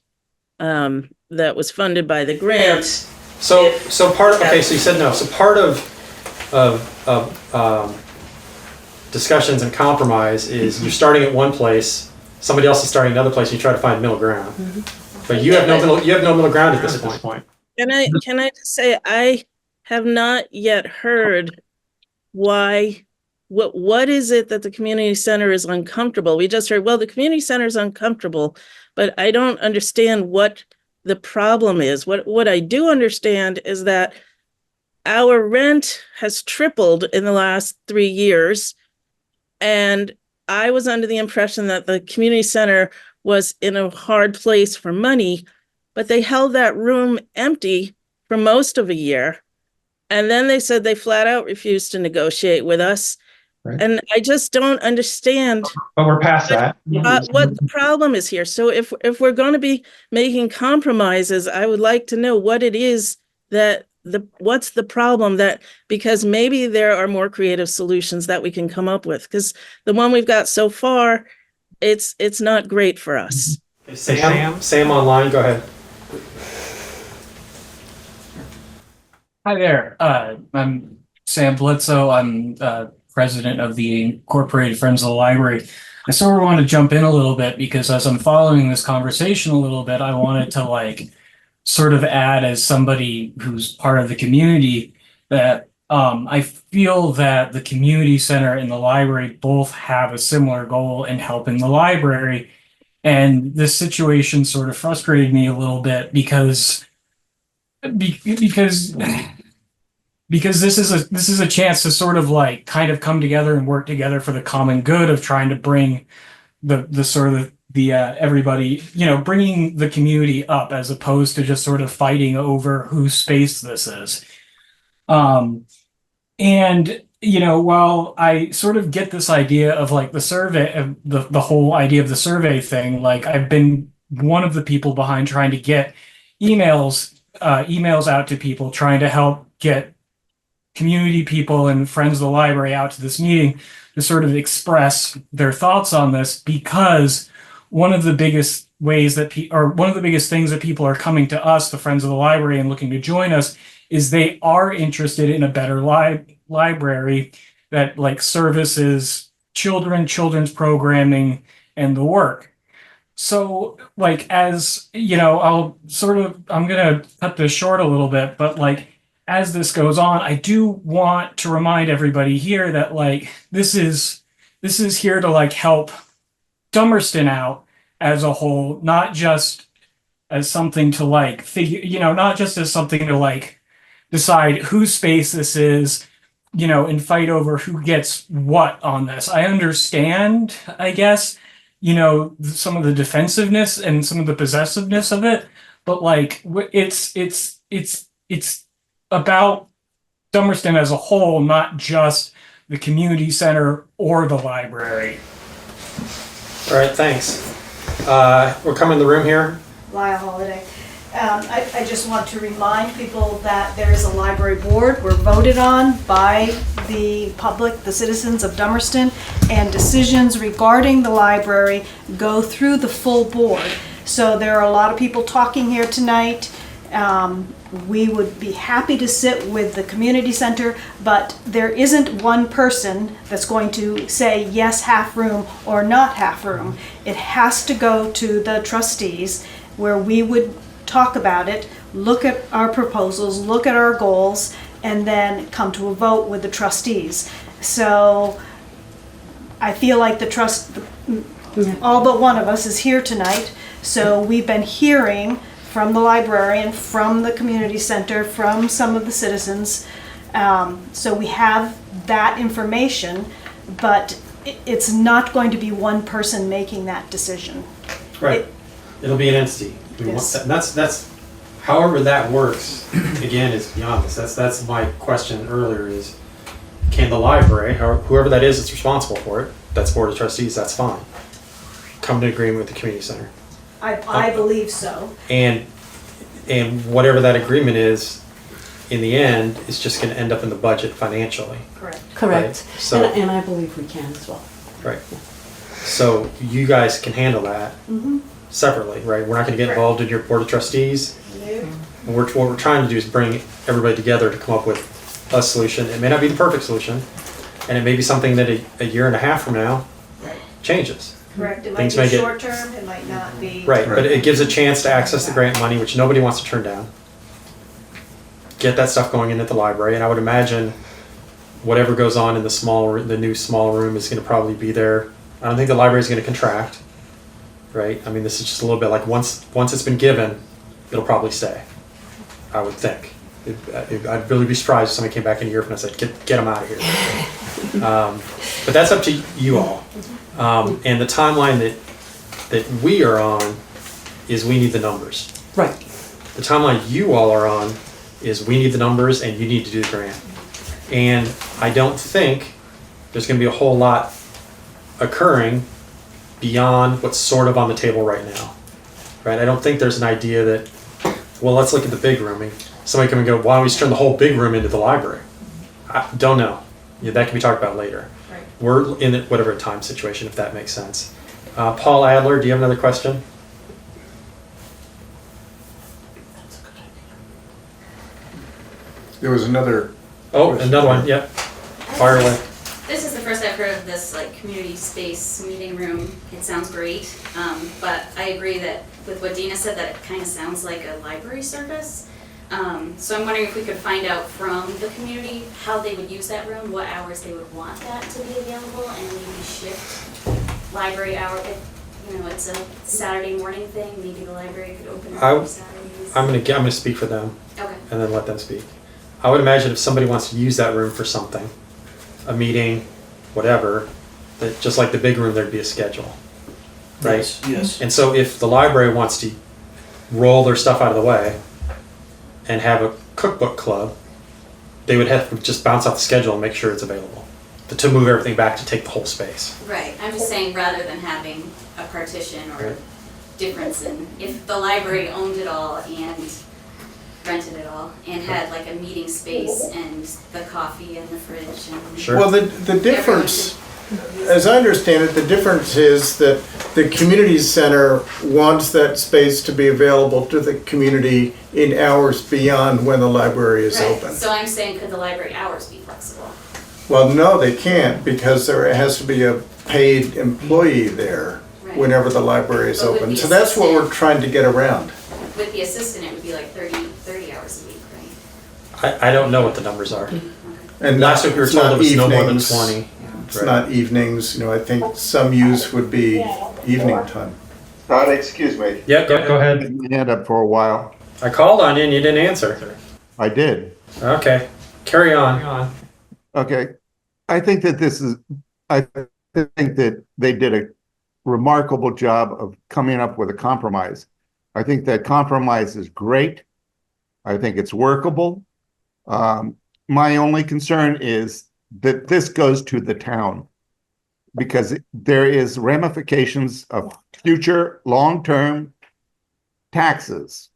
that was funded by the grant. So part of, okay, so you said no. So part of discussions and compromise is you're starting at one place, somebody else is starting at another place, and you try to find middle ground. But you have no middle ground at this point. Can I just say, I have not yet heard why, what is it that the community center is uncomfortable? We just heard, well, the community center is uncomfortable, but I don't understand what the problem is. What I do understand is that our rent has tripled in the last 3 years. And I was under the impression that the community center was in a hard place for money, but they held that room empty for most of a year. And then they said they flat out refused to negotiate with us. Right. And I just don't understand. But we're past that. What the problem is here. So if we're going to be making compromises, I would like to know what it is what's the problem, because maybe there are more creative solutions that we can come up with, because the one we've got so far, it's not great for us. Sam online, go ahead. Hi there. I'm Sam Blitzo. I'm president of the Incorporated Friends of the Library. I sort of want to jump in a little bit because as I'm following this conversation a little bit, I wanted to sort of add, as somebody who's part of the community, that I feel that the community center and the library both have a similar goal in helping the library. And this situation sort of frustrated me a little bit because this is a chance to sort of kind of come together and work together for the common good of trying to bring the sort of everybody, bringing the community up, as opposed to just sort of fighting over whose space this is. And while I sort of get this idea of the survey, the whole idea of the survey thing, I've been one of the people behind trying to get emails out to people, trying to help get community people and friends of the library out to this meeting to sort of express their thoughts on this, because one of the biggest ways that one of the biggest things that people are coming to us, the friends of the library, and looking to join us, is they are interested in a better library that services children's programming and the work. So, like, as you know, I'm gonna cut this short a little bit, but like, as this goes on, I do want to remind everybody here that like, this is here to like help Dummerston out as a whole, not just as something to like figure, not just as something to like decide whose space this is, and fight over who gets what on this. I understand, I guess, some of the defensiveness and some of the possessiveness of it, but like it's about Dummerston as a whole, not just the community center or the library. All right, thanks. We're coming in the room here. Lyle Holiday. I just want to remind people that there is a library board. We're voted on by the public, the citizens of Dummerston, and decisions regarding the library go through the full board. So there are a lot of people talking here tonight. We would be happy to sit with the community center, but there isn't one person that's going to say yes, half room, or not half room. It has to go to the trustees, where we would talk about it, look at our proposals, look at our goals, and then come to a vote with the trustees. So I feel like all but one of us is here tonight. So we've been hearing from the librarian, from the community center, from some of the citizens. So we have that information, but it's not going to be one person making that decision. Right. It'll be an entity. Yes. That's however that works. Again, is beyond this. That's my question earlier. Is can the library, whoever that is that's responsible for it, that's board of trustees, that's fine, come to agreement with the community center. I believe so. And whatever that agreement is, in the end, is just going to end up in the budget financially. Correct. Correct. Right? So, and I believe we can as well. right. So you guys can handle that separately, right? We're not going to get involved in your board of trustees. No. What we're trying to do is bring everybody together to come up with a solution. It may not be the perfect solution, and it may be something that a year and a half from now changes. Correct. It might Things be may get- short term, it might not be. Right, but it gives a chance to access the grant money, which nobody wants to turn down. Get that stuff going in at the library, and I would imagine whatever goes on in the new small room is going to probably be there. I don't think the library is going to contract, right? I mean, this is just a little bit like once it's been given, it'll probably stay. I would think. I'd really be surprised if somebody came back in a year from and said, "Get them out of here." But that's up to you all. And the timeline that we are on is we need the numbers. Right. The timeline you all are on is we need the numbers and you need to do the grant. And I don't think there's going to be a whole lot occurring beyond what's sort of on the table right now. Right? I don't think there's an idea that, well, let's look at the big room. Somebody come and go, why don't we just turn the whole big room into the library? I don't know. Yeah, that can be talked about later. Right. We're in whatever time situation, if that makes sense. Paul Adler, do you have another question? There was another. Oh, another one, yep. Fire away. This is the first I've heard of this like community space meeting room. It sounds great, but I agree that with what Dina said, that it kind of sounds like a library service. So I'm wondering if we could find out from the community how they would use that room, what hours they would want that to be available, and maybe shift library hour. If, it's a Saturday morning thing, maybe the library could open up on Saturdays. I'm gonna speak for them. Okay. And then let them speak. I would imagine if somebody wants to use that room for something, a meeting, whatever, that just like the big room, there'd be a schedule, right? Yes. And so if the library wants to roll their stuff out of the way and have a cookbook club, they would have to just bounce off the schedule and make sure it's available to move everything back to take the whole space. Right, I'm just saying rather than having a partition or Right. difference in, if the library owned it all and rented it all and had like a meeting space and the coffee and the fridge and. Sure. Well, the difference, as I understand it, the difference is that the community center wants that space to be available to the community in hours beyond when the library is Right, open. so I'm saying could the library hours be flexible? Well, no, they can't, because there has to be a paid employee there. Right. whenever the library is But with open. the So that's what we're assistant- trying to get around. With the assistant, it would be like 30 hours a week, right? I don't know what the numbers are. And Last week we were it's told not it was no more than evenings. 20. It's Right. not evenings, you know, I think some use would be evening time. Todd, excuse me. Yeah, go ahead. Had my hand up for a while. I called on you and you didn't answer. I did. Okay, carry on. Okay. I think that they did a remarkable job of coming up with a compromise. I think that compromise is great. I think it's workable. My only concern is that this goes to the town because there is ramifications of future long-term taxes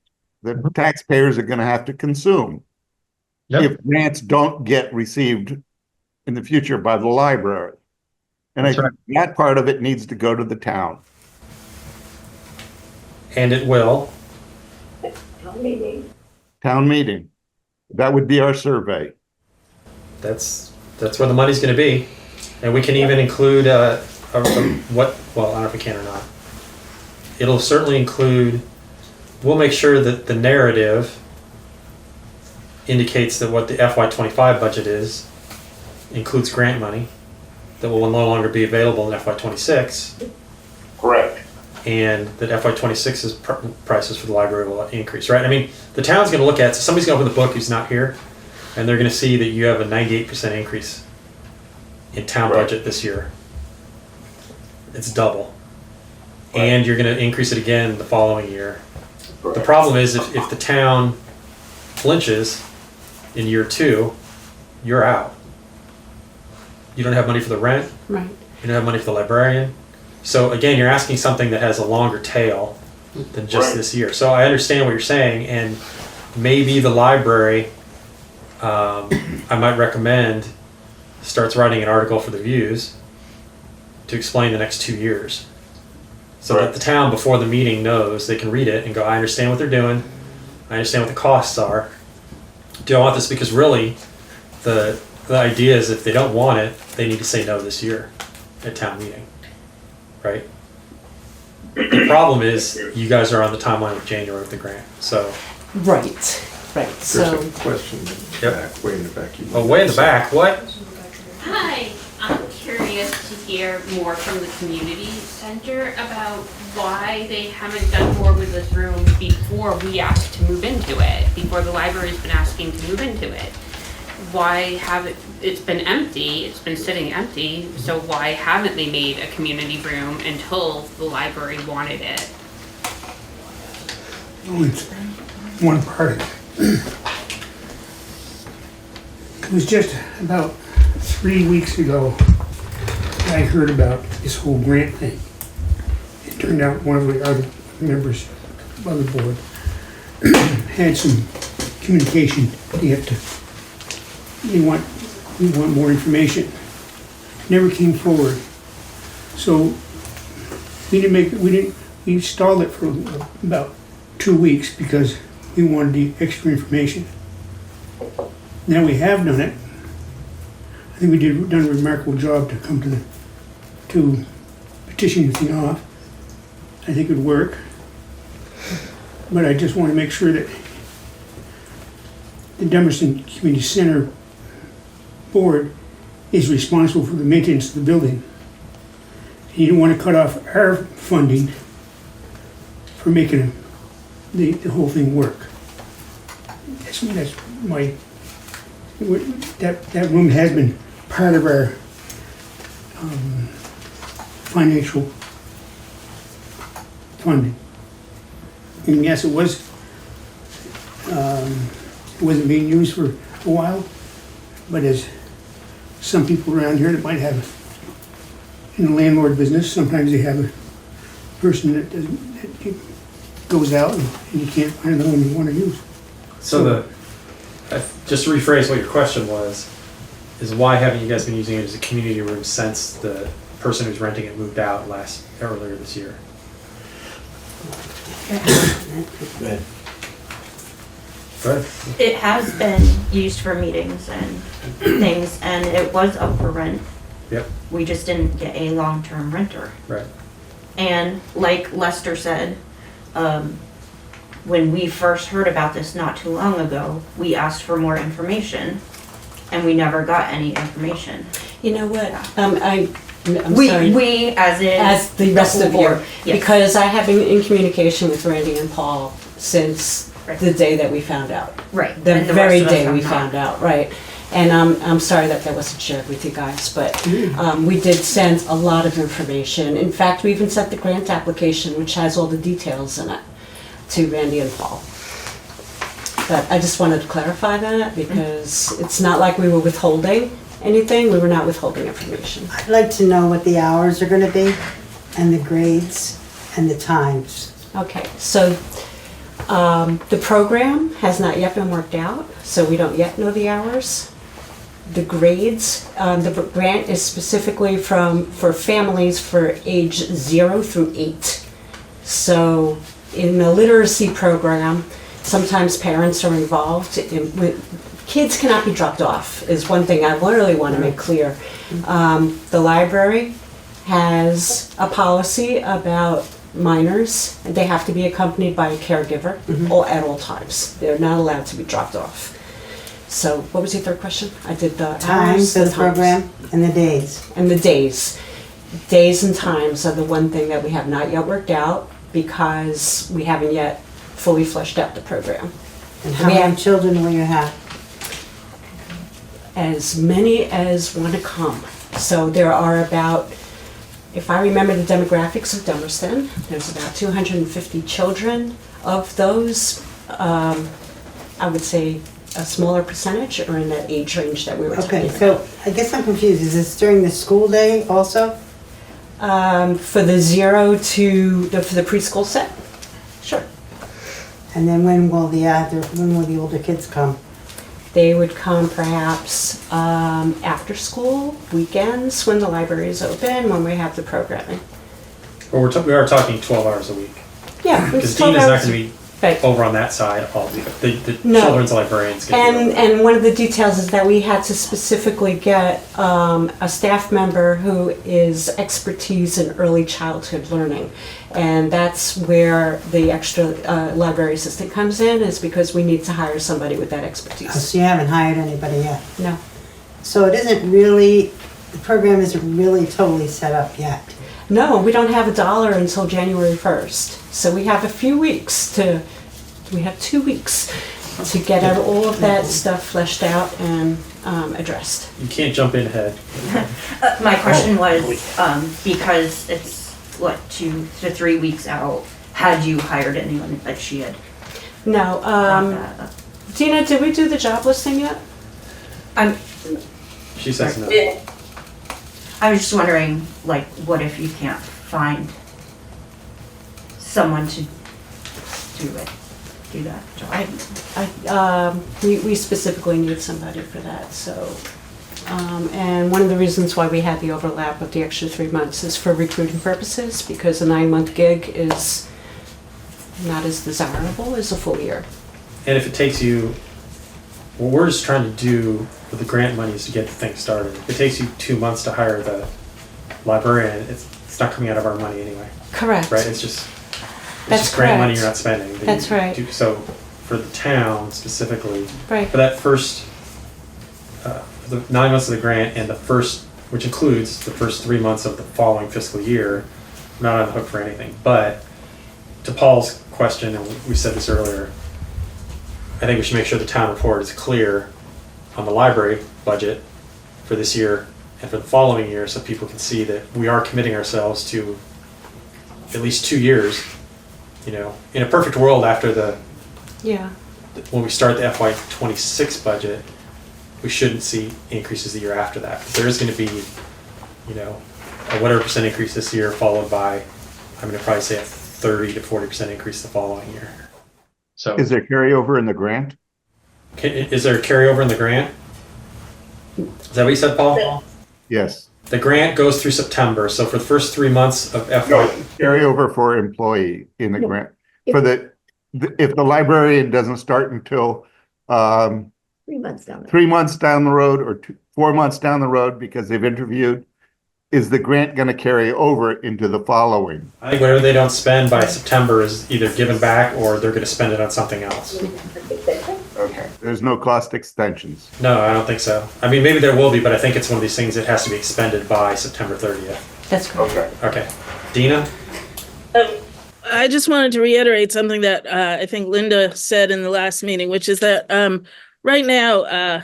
that taxpayers are going to have to consume if grants don't get received in the future by the library. And I think that part of it needs to go to the town. And it will. Town meeting. That would be our survey. That's where the money's going to be, and we can even include what. Well, I don't know if we can or not. It'll certainly include. We'll make sure that the narrative indicates that what the FY25 budget is includes grant money that will no longer be available in FY26. Correct. And that FY26's prices for the library will increase, right? I mean, the town's going to look at, so somebody's going to open the book who's not here, and they're going to see that you have a 98% increase in town budget this year. It's double. And you're going to increase it again the following year. The problem is if the town flinches in year 2, you're out. You don't have money for the rent. Right. You don't have money for the librarian. So again, you're asking something that has a longer tail than just this year. So I understand what you're saying, and maybe the library, I might recommend, starts writing an article for the Views to explain the next 2 years. So that the town, before the meeting, knows they can read it and go, I understand what they're doing. I understand what the costs are. Do I want this? Because really, the idea is if they don't want it, they need to say no this year at town meeting. Right? The problem is you guys are on the timeline of January with the grant. So Right. So, There's a question back, way in the back. way in the back. What? Hi, I'm curious to hear more from the community center about why they haven't done more with this room before we asked to move into it, before the library's been asking to move into it. Why haven't, it's been empty, it's been sitting empty, so why haven't they made a community room until the library wanted it? Oh, it's one part of it. It was just about 3 weeks ago that I heard about this whole grant thing. It turned out one of the other members of the board had some communication. We want more information. Never came forward. So we stalled it for about 2 weeks because we wanted the extra information. Now we have done it. I think we done a remarkable job to come to petition the thing off. I think it would work. But I just want to make sure that the Dummerston Community Center board is responsible for the maintenance of the building. You don't want to cut off our funding for making the whole thing work. That's my, that room has been part of our financial funding. And yes, it wasn't being used for a while, but as some people around here that might have, in the landlord business, sometimes they have a person that goes out and you can't find another one you want to use. So just to rephrase what your question was, is why haven't you guys been using it as a community room since the person who's renting it moved out earlier this year? Go ahead. It has been used for meetings and things, and it was up for rent. Yep. We just didn't get a long-term renter. Right. And like Lester said, when we first heard about this not too long ago, we asked for more information and we never got any information. You know what, I'm We, sorry. we as in. As the rest whole of you, board. Yes. because I have been in communication with Randy and Paul since Right. the day that we found out. Right. The and very rest of us day have we not. found out, right. And I'm sorry that wasn't shared with you guys, but Mm. we did send a lot of information. In fact, we even sent the grant application, which has all the details in it, to Randy and Paul. But I just wanted to clarify that because it's not like we were withholding anything. We were not withholding information. I'd like to know what the hours are gonna be, and the grades, and the times. Okay, so the program has not yet been worked out, so we don't yet know the hours. The grades, the grant is specifically for families for age 0 through 8. So in the literacy program, sometimes parents are involved. Kids cannot be dropped off, is one thing I really want to make clear. The library has a policy about minors. They have to be accompanied by a caregiver at all times. They're not allowed to be dropped off. So what was your third question? I did the Times hours, of the program, and the days. and the days. Days and times are the one thing that we have not yet worked out because we haven't yet fully fleshed out the program. And how We many have- children will you have? As many as want to come. So there are about, if I remember the demographics of Dummerston, there's about 250 children. Of those, I would say a smaller percentage are in that age range that we were talking Okay, about. so I guess I'm confused. Is this during the school day also? For the 0 to, for the preschool set? Sure. And then when will the older kids come? They would come perhaps after school, weekends, when the library is open, when we have the programming. Well, we are talking 12 hours a week. Yeah. Because it's 12 Dina's not hours. going to be Right. over on that side all week. The No. children's librarian's going to be over. And one of the details is that we had to specifically get a staff member who is expertise in early childhood learning. And that's where the extra library assistant comes in, is because we need to hire somebody with that Oh, expertise. so you haven't hired anybody yet? No. So it isn't really, the program isn't really totally set up yet? No, we don't have $1 until January 1st. So we have a few weeks we have 2 weeks to get out all of that stuff fleshed out and addressed. You can't jump in ahead. My question was, because it's, what, 2 to 3 weeks out, had you hired anyone that she had No, brought that up? Dina, did we do the job listing yet? She says no. I was just wondering, like, what if you can't find someone to do that job? We specifically need somebody for that, so. And one of the reasons why we had the overlap of the extra 3 months is for recruiting purposes, because a 9-month gig is not as desirable as a full year. And if it takes you, what we're just trying to do with the grant money is to get the thing started. If it takes you 2 months to hire the librarian, it's not coming out of our money anyway. Correct. Right? It's just That's grant money correct. you're not spending. that That's you right. do. So for the town specifically, Right. for that first, the 9 months of the grant and the first, which includes the first 3 months of the following fiscal year, we're not on the hook for anything. But to Paul's question, and we said this earlier, I think we should make sure the town report is clear on the library budget for this year and for the following year, so people can see that we are committing ourselves to at least 2 years. You know, in a perfect world, after when we start the FY26 budget, we shouldn't see increases the year after that. 'Cause there is going to be, you know, a whatever percent increase this year, followed by, I'm going to probably say a 30 to 40% increase the following year. So, Is there carryover in the grant? is there a carryover in the grant? Is that what you said, Paul? Yes. The grant goes through September, so for the first 3 months of FY, No, carryover for employee in the grant. For if the librarian doesn't start until 3 months down there. 3 months down the road or 4 months down the road because they've interviewed, is the grant gonna carry over into the following? I think whatever they don't spend by September is either given back or they're gonna spend it on something else. Okay. There's no cost extensions. No, I don't think so. I mean, maybe there will be, but I think it's one of these things that has to be expended by September 30th. That's correct. Okay. Okay. Dina? I just wanted to reiterate something that I think Linda said in the last meeting, which is that right now,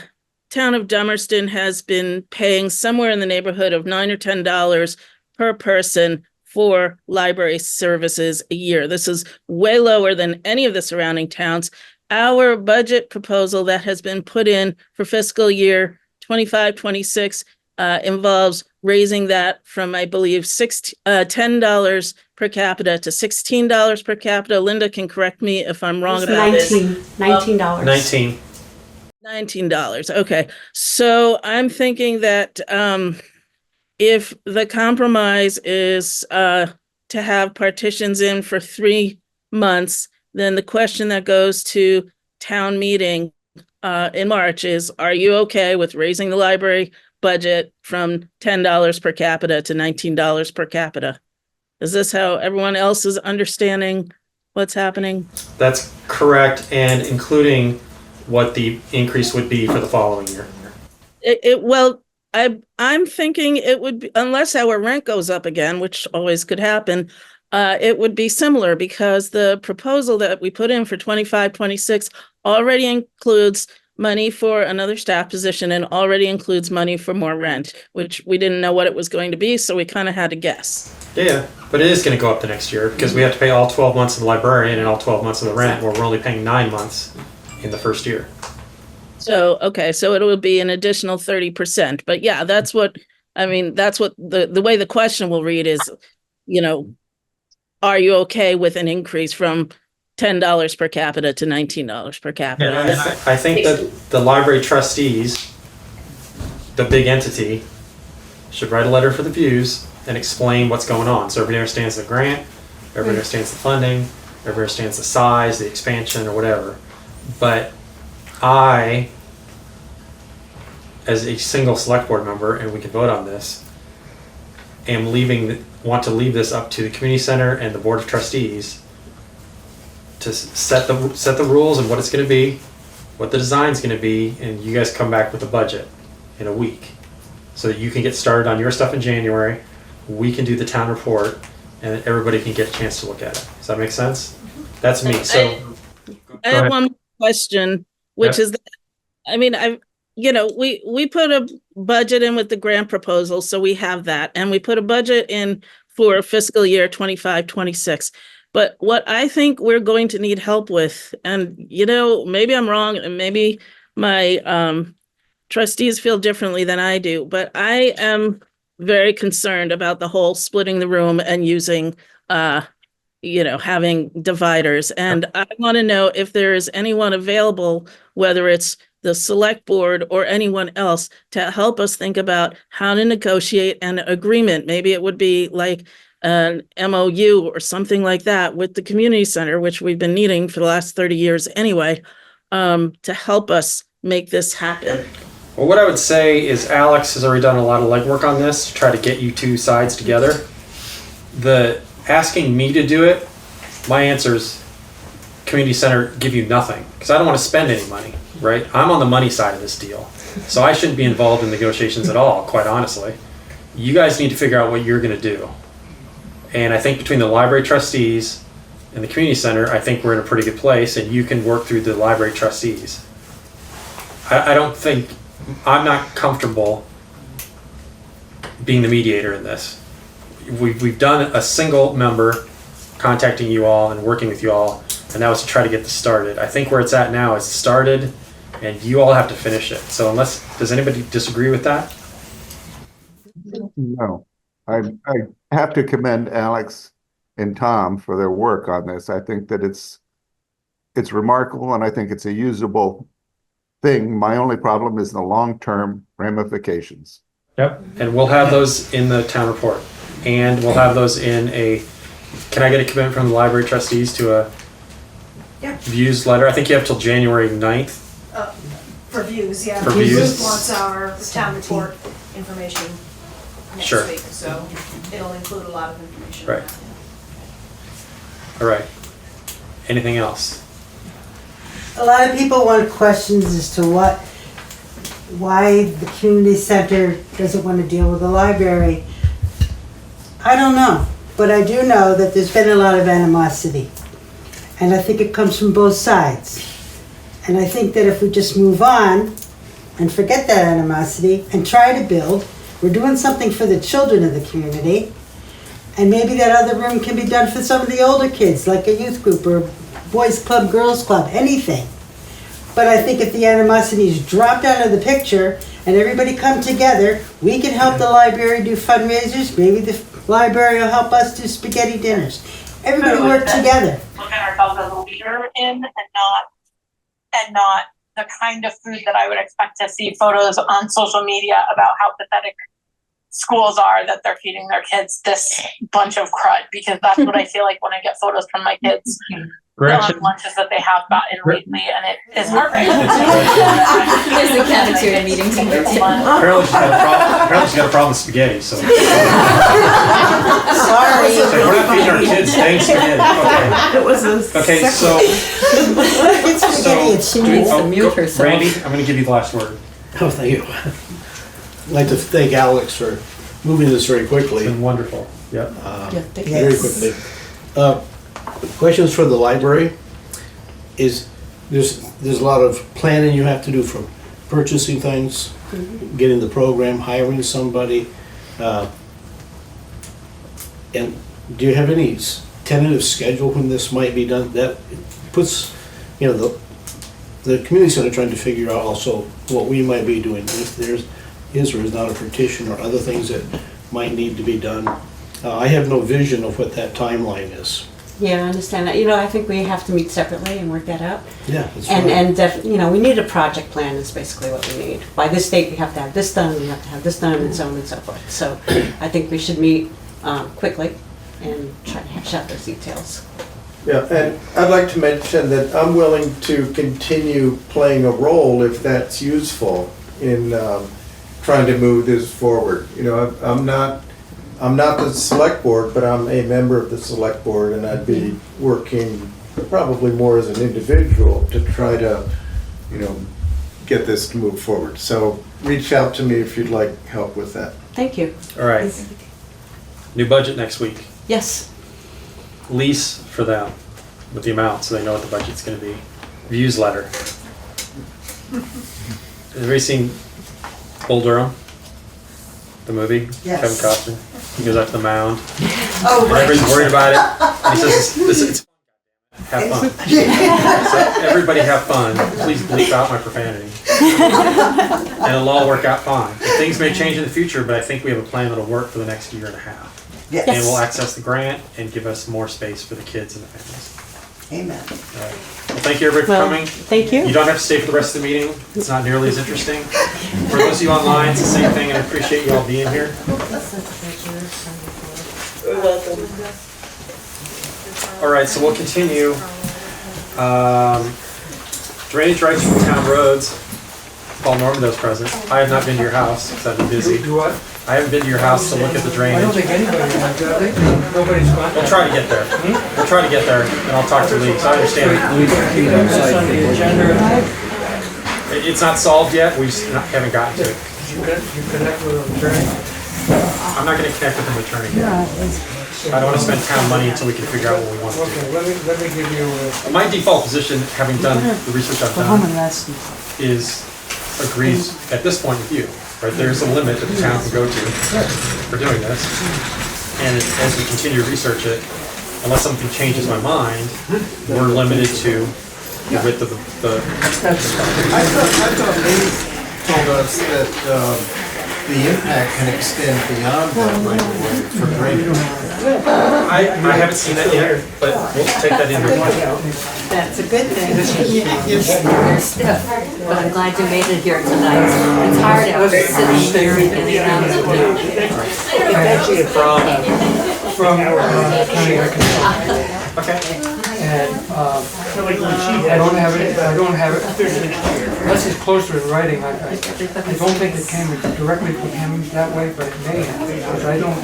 town of Dummerston has been paying somewhere in the neighborhood of $9 or $10 per person for library services a year. This is way lower than any of the surrounding towns. Our budget proposal that has been put in for fiscal year 25-26 involves raising that from, I believe, $10 per capita to $16 per capita. Linda can correct me if I'm wrong It's about this. $19. 19. $19. Okay. So I'm thinking that if the compromise is to have partitions in for 3 months, then the question that goes to town meeting in March is, are you okay with raising the library budget from $10 per capita to $19 per capita? Is this how everyone else is understanding what's happening? That's correct, and including what the increase would be for the following year. Well, I'm thinking it would be, unless our rent goes up again, which always could happen, it would be similar because the proposal that we put in for 25-26 already includes money for another staff position and already includes money for more rent, which we didn't know what it was going to be, so we kind of had to guess. Yeah, but it is going to go up the next year because we have to pay all 12 months of the librarian and all 12 months of the rent, where we're only paying 9 months in the first year. So, okay, so it will be an additional 30%. But yeah, that's what, I mean, that's what the way the question will read is, you know, are you okay with an increase from $10 per capita to $19 per capita? Yeah, I think that the library trustees, the big entity, should write a letter for the views and explain what's going on. So everybody understands the grant, everybody understands the funding, everybody understands the size, the expansion, or whatever. But I, as a single select board member, and we can vote on this, want to leave this up to the community center and the board of trustees to set the rules and what it's going to be, what the design's going to be, and you guys come back with a budget in a week so that you can get started on your stuff in January. We can do the town report and everybody can get a chance to look at it. Does that make sense? That's me. So I have one question, which is that, I mean, we put a budget in with the grant proposal, so we have that, and we put a budget in for fiscal year 25-26. But what I think we're going to need help with, and maybe I'm wrong, and maybe my trustees feel differently than I do, but I am very concerned about the whole splitting the room and using having dividers. And I want to know if there is anyone available, whether it's the select board or anyone else, to help us think about how to negotiate an agreement. Maybe it would be like an MOU or something like that with the community center, which we've been needing for the last 30 years anyway, to help us make this happen. Well, what I would say is Alex has already done a lot of legwork on this to try to get you two sides together. The asking me to do it, my answer is community center give you nothing because I don't want to spend any money, right? I'm on the money side of this deal, so I shouldn't be involved in negotiations at all, quite honestly. You guys need to figure out what you're going to do. And I think between the library trustees and the community center, I think we're in a pretty good place and you can work through the library trustees. I'm not comfortable being the mediator in this. We've done a single member contacting you all and working with you all, and that was to try to get this started. I think where it's at now is started, and you all have to finish it. So does anybody disagree with that? No. I have to commend Alex and Tom for their work on this. I think that it's remarkable, and I think it's a usable thing. My only problem is the long-term ramifications. Yep, and we'll have those in the town report. And we'll have those in can I get a commitment from the library trustees to a views letter? I think you have till January 9th. For views, yeah. For views. Wants our town report information. Sure. next week, so it'll include a lot of information. Right. All right. Anything else? A lot of people want questions as to why the community center doesn't want to deal with the library. I don't know, but I do know that there's been a lot of animosity. And I think it comes from both sides. And I think that if we just move on and forget that animosity and try to build, we're doing something for the children of the community. And maybe that other room can be done for some of the older kids, like a youth group or boys club, girls club, anything. But I think if the animosity is dropped out of the picture and everybody come together, we can help the library do fundraisers. Maybe the library will help us do spaghetti dinners. Everybody work together. Look at ourselves as a leader in and not the kind of food that I would expect to see photos on social media about how pathetic schools are, that they're feeding their kids this bunch of crud, because that's what I feel like when I get photos from my kids. Gretchen, Lunches that they have gotten lately, and it is heartbreaking. There's a cafeteria meeting to go to. Apparently she's got a problem with spaghetti, so. Sorry. So we're not feeding our kids dang spaghetti. Okay. It was a. Okay, so. It's spaghetti and she needs to mute herself. Randy, I'm gonna give you the last word. Oh, thank you. I'd like to thank Alex for moving this very quickly. It's been wonderful. Yep. Very quickly. Questions for the library is there's a lot of planning you have to do from purchasing things, getting the program, hiring somebody. And do you have any tentative schedule when this might be done? That puts, the community center trying to figure out also what we might be doing, if there is or is not a petition or other things that might need to be done. I have no vision of what that timeline is. Yeah, I understand that. I think we have to meet separately and work that out. Yeah, that's fine. And we need a project plan is basically what we need. By this date, we have to have this done, we have to have this done, and so on and so forth. So I think we should meet quickly and try to hash out those details. Yeah, and I'd like to mention that I'm willing to continue playing a role if that's useful in trying to move this forward. I'm not the select board, but I'm a member of the select board, and I'd be working probably more as an individual to try to, get this to move forward. So reach out to me if you'd like help with that. Thank you. All right. New budget next week. Yes. Lease for them with the amount so they know what the budget's gonna be. Views letter. Has everybody seen Bull Durham? The movie? Yes. Kevin Costner. He goes up to the mound. Oh, And right. everybody's worried about it. And he says, it's have fun. So everybody have fun. Please bleep out my profanity. And it'll all work out fine. Things may change in the future, but I think we have a plan that'll work for the next year and a half. Yes. And we'll access the grant and give us more space for the kids and the families. Amen. All right. Well, thank you everybody for Well, coming. thank you. You don't have to stay for the rest of the meeting. It's not nearly as interesting. For those of you online, it's the same thing, and I appreciate you all being here. All right, so we'll continue. Drainage rights from town roads. Paul Normando's present. I have not been to your house because I've been busy. Do what? I haven't been to your house to look at the I drainage. don't think anybody has, have they? Nobody's gone. We'll try to get there. We'll try to get there, and I'll talk to Lee, so I understand. It's not solved yet, we just haven't gotten to it. You connect with an attorney? I'm not gonna connect with an attorney yet. I don't wanna spend town money until we can figure out what we want to do. Okay, let me give you My default position, having done the research I've done, is agrees at this point with you, right? There's a limit that the town can go to for doing this. And as we continue to research it, unless something changes my mind, we're limited to the width of the. I thought they told us that the impact can extend beyond that right away for drainage. I haven't seen that yet, but we'll take that into account. That's a good thing. You're stiff, but I'm glad you made it here tonight. It's hard out sitting here and getting out of the from our county architect. Okay. And, I don't have it, unless it's closer in writing, I don't think it came directly from him that way, but it may have, because I don't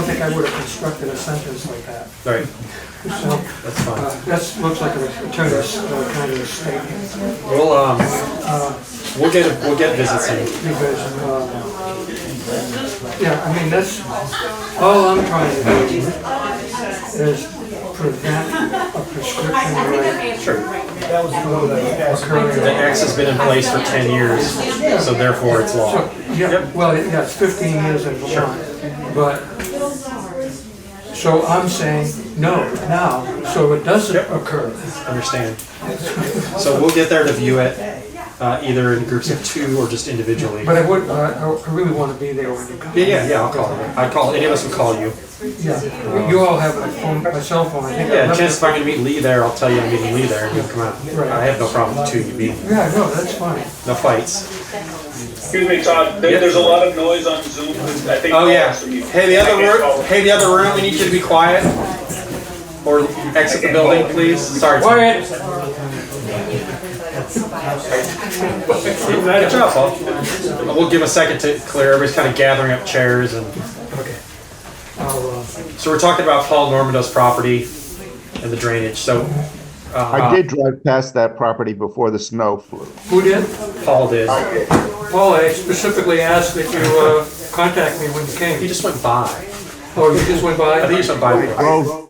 think I would have constructed a sentence like that. Right, So, that's fine. that looks like an attorney's kind of a statement. We'll get visits in. Because, yeah, I mean, that's, all I'm trying to do is prevent a prescription right. Sure. Occurring. The X has been in place for 10 years, so therefore it's law. Yeah, well, yeah, it's 15 years in Vermont, but, so I'm saying no now, so it doesn't occur. Understand. So we'll get there to view it, either in groups of 2 or just individually. But I really want to be there when you come. Yeah, I'll call you. I'd call, any of us would call you. Yeah, you all have a cell phone, I think. Yeah, chance if I'm gonna meet Lee there, I'll tell you I'm meeting Lee there and you'll come out. I have no problem with 2 of you being there. Yeah, no, that's fine. No fights. Excuse me, Todd, there's a lot of noise on Zoom. I think. Oh, yeah. Hey, the other room, we need you to be quiet. Or exit the building, please. Sorry. Quiet. Good job, Paul. We'll give a second to clear. Everybody's kind of gathering up chairs and. Okay. So we're talking about Paul Normando's property and the drainage. So I did drive past that property before the snow flew. Who did? Paul did. Paul, I specifically asked that you contact me when you came. He just went by. Oh, you just went by? I think he just went by. Drove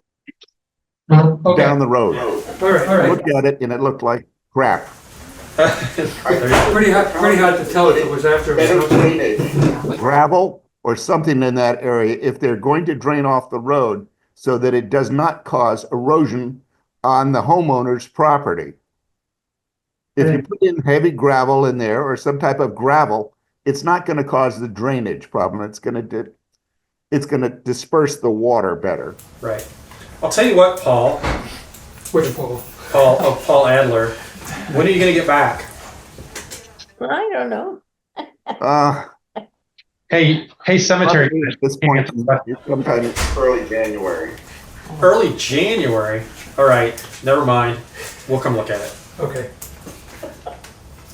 Okay. down the road. All right. Looked at it and it looked like crap. Pretty hard to tell if it was after. Gravel or something in that area if they're going to drain off the road so that it does not cause erosion on the homeowner's property. If you put in heavy gravel in there or some type of gravel, it's not going to cause the drainage problem. It's going to disperse the water better. Right. I'll tell you what, Paul. Which Paul? Paul Adler. When are you going to get back? I don't know. Hey, cemetery. At this point, sometime early January. Early January? All right, never mind. We'll come look at it. Okay.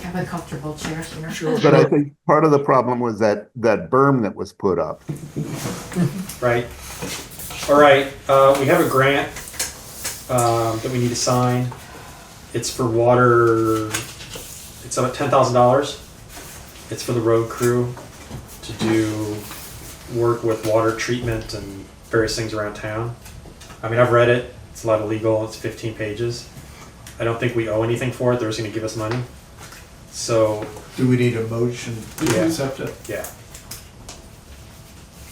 Have a comfortable chair here. Sure. But I think part of the problem was that berm that was put up. Right. All right, we have a grant that we need to sign. It's for water. It's about $10,000. It's for the road crew to do work with water treatment and various things around town. I mean, I've read it. It's a lot of legal. It's 15 pages. I don't think we owe anything for it. They're just going to give us money. So. Do we need a motion to accept it? Yeah.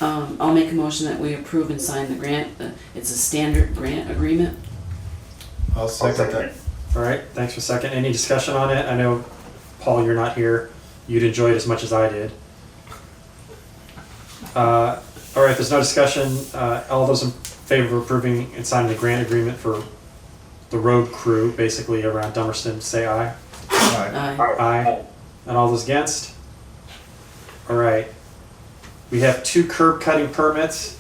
I'll make a motion that we approve and sign the grant. It's a standard grant agreement. I'll second that. All right, thanks for a second. Any discussion on it? I know, Paul, you're not here. You'd enjoy it as much as I did. All right, there's no discussion. All those in favor of approving and signing the grant agreement for the road crew, basically around Dummerston, say aye. Aye. Aye. And all those against? All right. We have 2 curb cutting permits.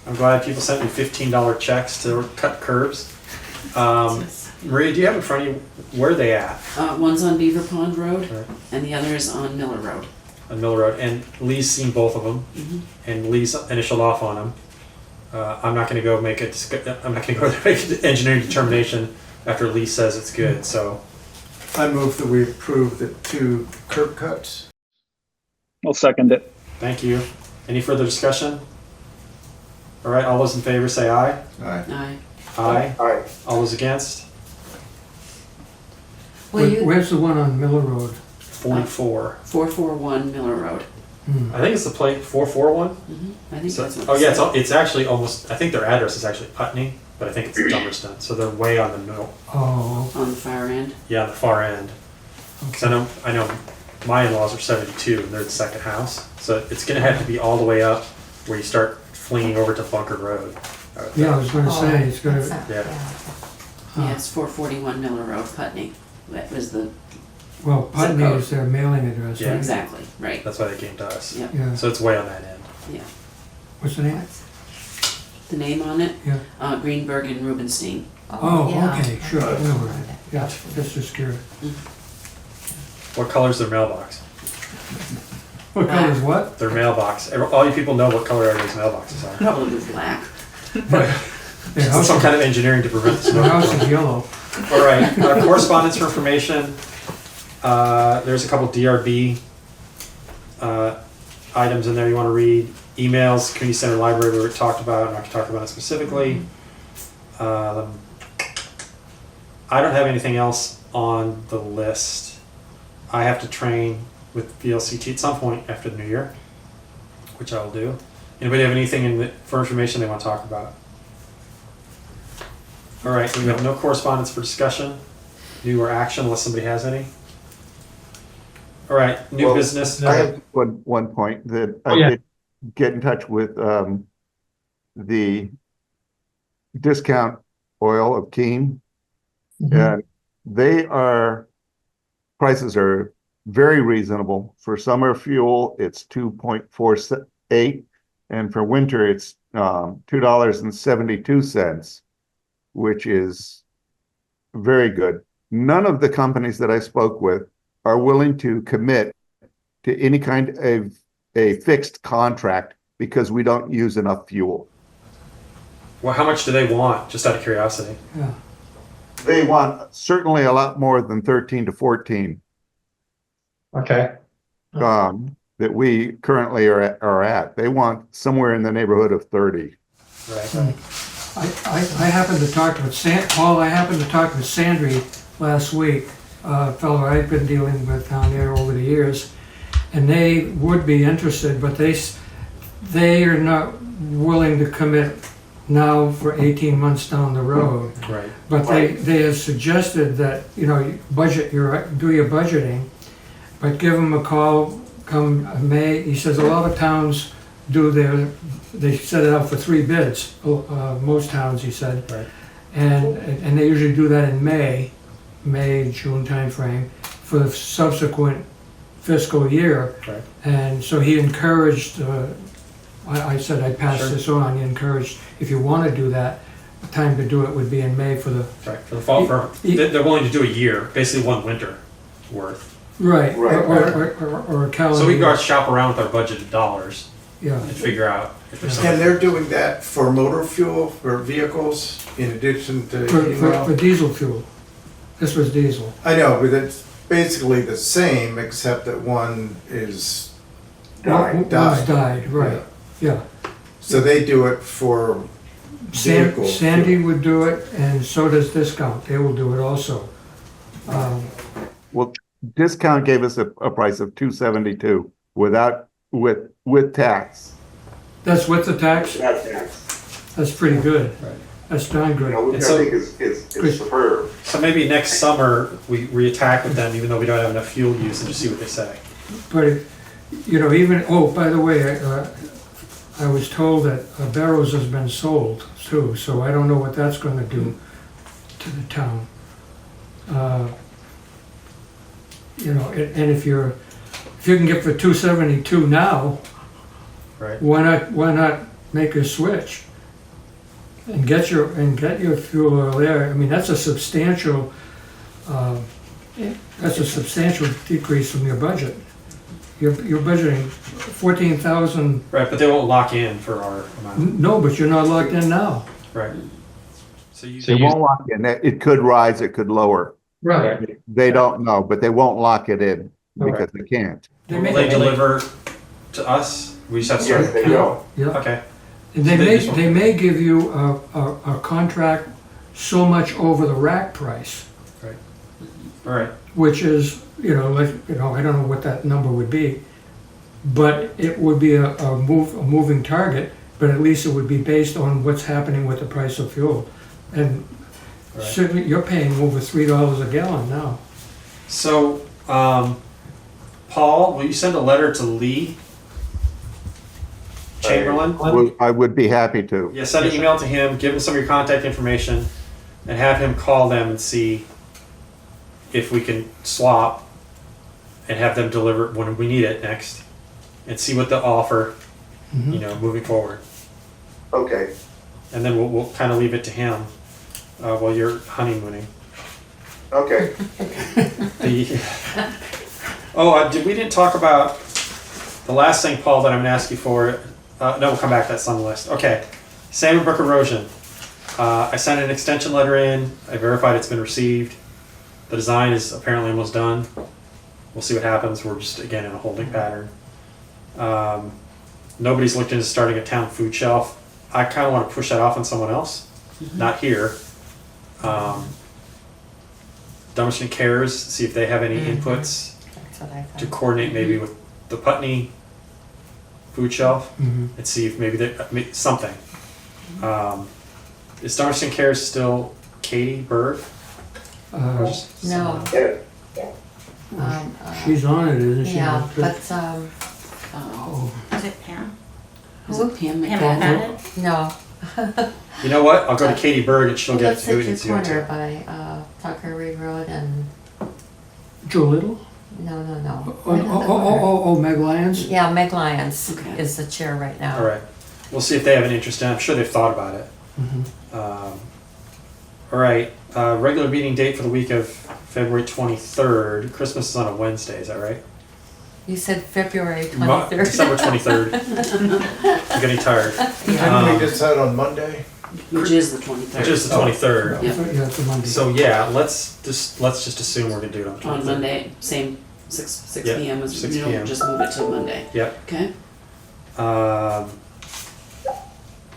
I'm glad people sent me $15 checks to cut curbs. Maria, do you have in front of you, where are they at? One's on Beaver Pond Road, Right. and the other is on Miller Road. On Miller Road, and Lee's seen both of them, and Lee's initialed off on them. I'm not going to go make I'm not going to go make an engineering determination after Lee says it's good. So, I move that we approve the 2 curb cuts. I'll second it. thank you. Any further discussion? All right, all those in favor say aye. Aye. Aye. Aye. Aye. All those against? Where's the one on Miller Road? 44. 441 Miller Road. I think it's the plate 441. I think So, that's what oh it yeah, said. it's actually almost. I think their address is actually Putney, but I think it's Dummerston. So they're way on the middle. Oh. On the far end. Yeah, the far end. Because I know my in-laws are 72 and they're the second house. So it's going to have to be all the way up where you start flinging over to Bunker Road. Yeah, I was gonna say, it's gonna, Yeah. Yeah, it's 441 Miller Road, Putney. That was the, well, Putney code. is their mailing address, Yeah. right? exactly, right. That's why they came to us. Yeah. Yeah. So it's way on that end. Yeah. What's the name? the name on it. Yeah. Greenberg and Rubenstein. Oh, yeah. okay, sure, I know where it is. Yeah, that's just curious. What color's their mailbox? What color is what? Their mailbox. All you people know what color everybody's mailboxes are. Probably black. Their house Some is- kind of engineering to prevent the their house smoke. is yellow. All right, correspondence for information. There's a couple DRB items in there you want to read. Emails, community center library we talked about. I'm not going to talk about it specifically. I don't have anything else on the list. I have to train with VLCT at some point after the new year, which I will do. Anybody have anything for information they want to talk about? All right, we have no correspondence for discussion, new or action unless somebody has any. All right, new Well, business. I have one point that I yeah. did get in touch with the discount oil of Keene, and prices are very reasonable. For summer fuel, it's 2.48, and for winter, it's $2.72, which is very good. None of the companies that I spoke with are willing to commit to any kind of a fixed contract because we don't use enough fuel. Well, how much do they want, just out of curiosity? Yeah. They want certainly a lot more than 13 to 14 Okay. that we currently are at. They want somewhere in the neighborhood of 30. Right. I happened to talk with Paul, I happened to talk with Sandry last week, a fellow I've been dealing with down there over the years, and they would be interested, but they are not willing to commit now for 18 months down the road. Right. But they have suggested that, do your budgeting, but give them a call come May. He says a lot of towns they set it out for 3 bids, most towns, he said. Right. And they usually do that in May, June timeframe for the subsequent fiscal year. Right. And so he encouraged, I said I'd pass Sure. this on, he encouraged, if you want to do that, the time to do it would be in May for the. Right. For the fall, they're willing to do a year, basically one winter worth. Right, Right. or a calendar. So we can go shop around with our budgeted dollars Yeah, and figure out if there's And something. they're doing that for motor fuel, for vehicles, in addition to for email? diesel fuel. This was diesel. I know, but it's basically the same, except that one is One's died, right, yeah. So they do it for vehicle Sandy fuel. would do it, and so does Discount, they will do it also. Well, Discount gave us a price of $2.72 with tax. That's with the tax, that's pretty good. Right. That's darn good. Which And so- I think is superb. So maybe next summer we reattack with them, even though we don't have enough fuel use, and just see what they say. But, by the way, I was told that Barrows has been sold too, so I don't know what that's gonna do to the town. And if you can get for $2.72 now, Right. why not make a switch? And get your fuel oil there. I mean, that's a substantial decrease from your budget. You're budgeting 14,000. Right, but they won't lock in for our amount. No, but you're not locked in now. Right. So They won't lock in. It could rise, it could lower. Right. They don't know, but they won't lock it in Okay. because they can't. They Will may, they deliver to us? We just have to start. Yes, they will. yeah. Okay. And they may give you a contract so much over the rack price, All right. which is, I don't know what that number would be, but it would be a moving target, but at least it would be based on what's happening with the price of fuel. And Right. certainly, you're paying over $3 a gallon now. So, Paul, will you send a letter to Lee Chamberlain? I would be happy to. Yeah, send an email to him, give him some of your contact information, and have him call them and see if we can swap and have them deliver when we need it next, and see what they'll offer, moving forward. Okay. and then we'll kind of leave it to him while you're honeymooning. Okay. We didn't talk about the last thing, Paul, that I'm going to ask you for. No, we'll come back. That's on the list. Okay. Salmon Brook erosion. I sent an extension letter in. I verified it's been received. The design is apparently almost done. We'll see what happens. We're just, again, in a holding pattern. Nobody's looked into starting a town food shelf. I kind of want to push that off on someone else. Not here. Dummerston Cares, see if they have any inputs That's what I thought. to coordinate maybe with the Putney food shelf and see if maybe something. Is Dummerston Cares still Katie Bird? No. She's on it, isn't she? Yeah, but, Is it Pam? Is it Pam Pam McFadden? McFadden? no. You know what? I'll go to Katie Bird and she'll get Let's to who it take needs your to go corner to. by, Tucker Reed Road and, Joe Little? no. Meg Lyons? Yeah, Meg Lyons Okay. is the chair right now. All right. We'll see if they have an interest in it. I'm sure they've thought about it. All right. Regular meeting date for the week of February 23rd. Christmas is on a Wednesday, is that right? You said February 23rd. December 23rd. I'm getting tired. Didn't we decide on Monday? Which is the 23rd. Which is the 23rd. Yeah. Yeah, it's a Monday. So yeah, let's just assume we're gonna do it on the 23rd. On Monday, same 6 Yep, p.m. as 6 p.m. just move it to Monday. Yep. Okay.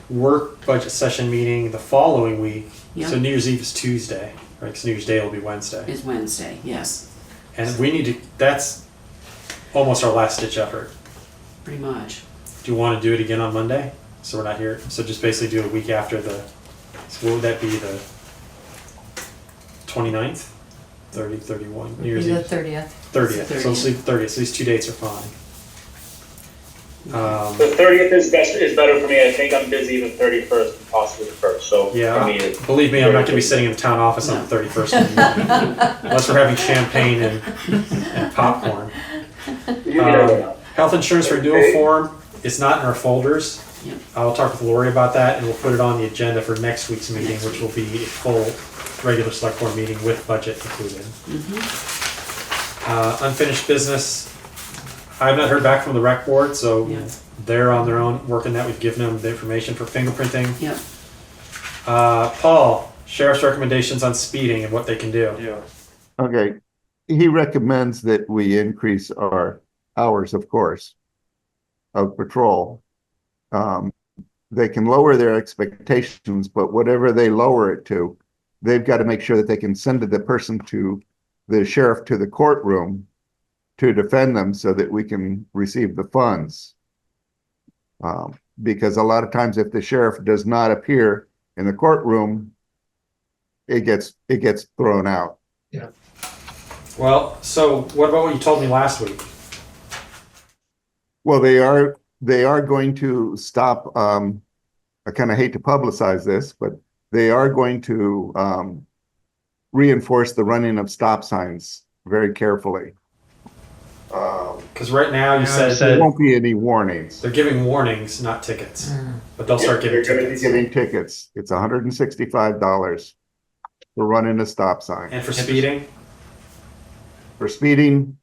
Work budget session meeting the following week. Yep. So New Year's Eve is Tuesday, right? Because New Year's Day will be Wednesday. Is Wednesday. Yes. And we need to, that's almost our last ditch effort. Pretty much. Do you want to do it again on Monday? So we're not here. So just basically do a week after the, so what would that be, the 29th? 30, 31, New Year's The Eve? 30th. 30th. So let's leave 30th. So these 2 dates are fine. The 30th is better for me. I think I'm busy the 31st and possibly the 1st. So Yeah, for me, it's believe me, I'm not gonna be sitting in the town office on the 31st. Unless we're having champagne and popcorn. you never know. Health insurance renewal form is not in our folders. Yep. I'll talk with Lori about that and we'll put it on the agenda for next week's meeting, which will be a full regular select board meeting with budget included. Unfinished business. I've not heard back from the rec board, so Yeah. they're on their own working that. We've given them the information for fingerprinting. Yep. Paul, sheriff's recommendations on speeding and what they can do. Yeah. Okay, he recommends that we increase our hours, of course, of patrol. They can lower their expectations, but whatever they lower it to, they've got to make sure that they can send the sheriff to the courtroom to defend them so that we can receive the funds. Because a lot of times if the sheriff does not appear in the courtroom, it gets thrown out. Well, so what about what you told me last week? Well, they are going to stop, I kind of hate to publicize this, but they are going to reinforce the running of stop signs very carefully. Because right now you said There won't be any warnings. they're giving warnings, not tickets, but they'll start giving They're going to be tickets. giving tickets. It's $165 for running a stop sign. And for speeding, For speeding,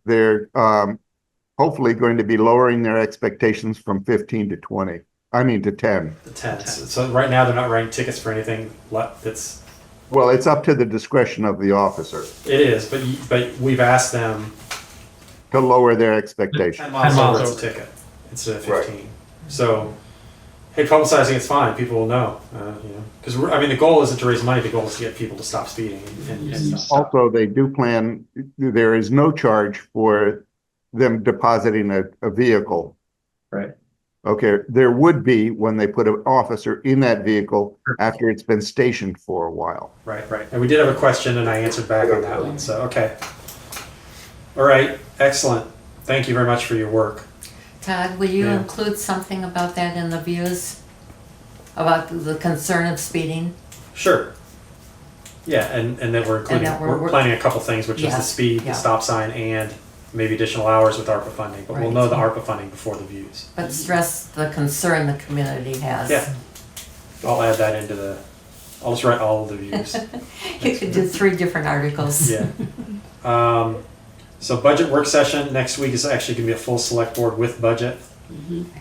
they're hopefully going to be lowering their expectations from 15 to 20. I mean to 10. the 10. So right now they're not writing tickets for anything that's, Well, it's up to the discretion of the officer it is, but we've asked them to lower their expectations. 10 miles over it's a ticket instead of 15. So, hey, publicizing it's fine. People will know, because I mean the goal isn't to raise money. The goal is to get people to stop speeding. And Also, they do plan, there is no charge for them depositing a vehicle. Right. Okay, there would be when they put an officer in that vehicle after it's been stationed for a while. Right. And we did have a question, and I answered back on that one. So, okay. All right. Excellent. Thank you very much for your work. Todd, will you Yeah. include something about that in the views? About the concern of speeding? Sure. Yeah, and then we're including, that we're planning a couple things, which is the Yeah, speed, yeah. the stop sign, and maybe additional hours with ARPA funding. But we'll Right. know the ARPA funding before the views. But stress the concern the community has. Yeah. I'll add that into the, I'll just write all of the views. You could do 3 different articles. Yeah. So budget work session next week is actually gonna be a full select board with budget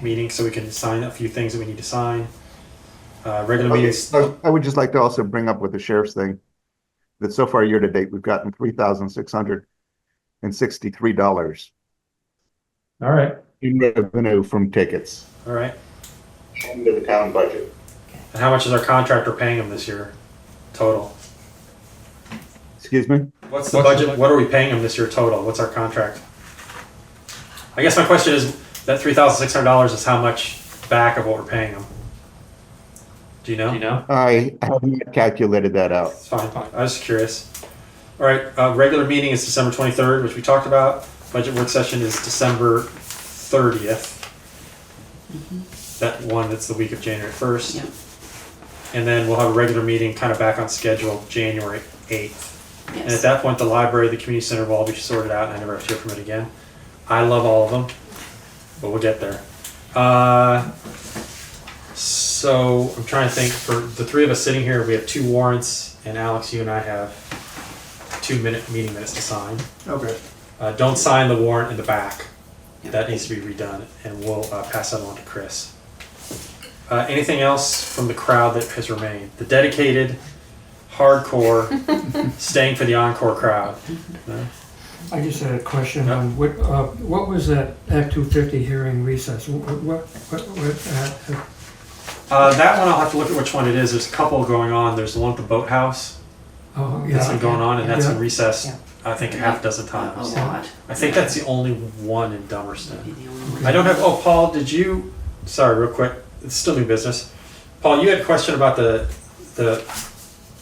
meeting, so we can sign a few things that we need to sign. Regular meetings. I would just like to also bring up with the sheriff's thing, that so far year to date, we've gotten $3,663 All right, in revenue from tickets all right. into the town budget. And how much is our contractor paying them this year, total? Excuse me? What's the budget, what are we paying them this year total? What's our contract? I guess my question is, that $3,600 is how much back of what we're paying them? Do you know? I haven't calculated that out. It's fine, I was just curious. All right, regular meeting is December 23rd, which we talked about. Budget work session is December 30th. That one, that's the week of January 1st. Yeah. And then we'll have a regular meeting kind of back on schedule, January 8th. And at Yes. that point, the library, the community center will all be sorted out, and I never have to hear from it again. I love all of them, but we'll get there. So I'm trying to think, for the 3 of us sitting here, we have 2 warrants, and Alex, you and I have 2-minute meeting minutes to sign. Okay. Don't sign the warrant in the back. That needs to be redone, and we'll pass that on to Chris. Anything else from the crowd that has remained? The dedicated, hardcore, staying for the encore crowd. No? I just had a question on what was that Act 250 hearing recess? That one I'll have to look at which one it is. There's a couple going on. There's the one at the boathouse that's been going on, and that's been recessed, I think, a half dozen A times. lot. I think that's the only one in Dummerston. Be the only one. I don't have, oh, Paul, did you, sorry, real quick, it's still new business. Paul, you had a question about the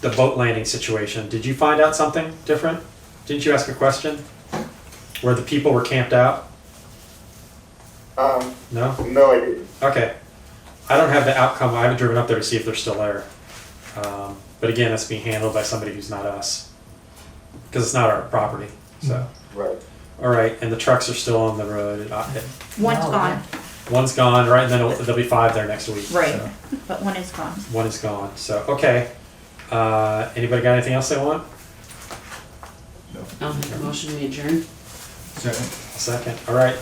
boat landing situation. Did you find out something different? Didn't you ask a question? Where the people were camped out? No? No, I didn't. Okay. I don't have the outcome. I haven't driven up there to see if they're still there. But again, that's being handled by somebody who's not us. Because it's not our property, so. Right. All right, and the trucks are still on the road. One's No, gone, One's gone, right, and then there'll be 5 there next week. right, So. but one is gone. One is gone, so, okay. Anybody got anything else they want? I'll make a motion, we adjourn. Second, all right.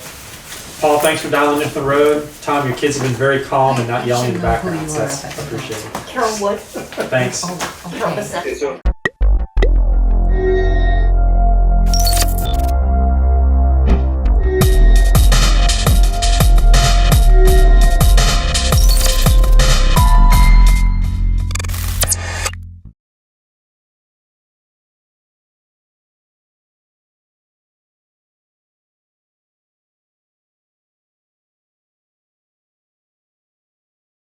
Paul, thanks for dialing in from the road. Tom, your kids have been very calm and not yelling in the background, so that's appreciated. Carol Wood, Thanks. Carol Bissett. Okay, so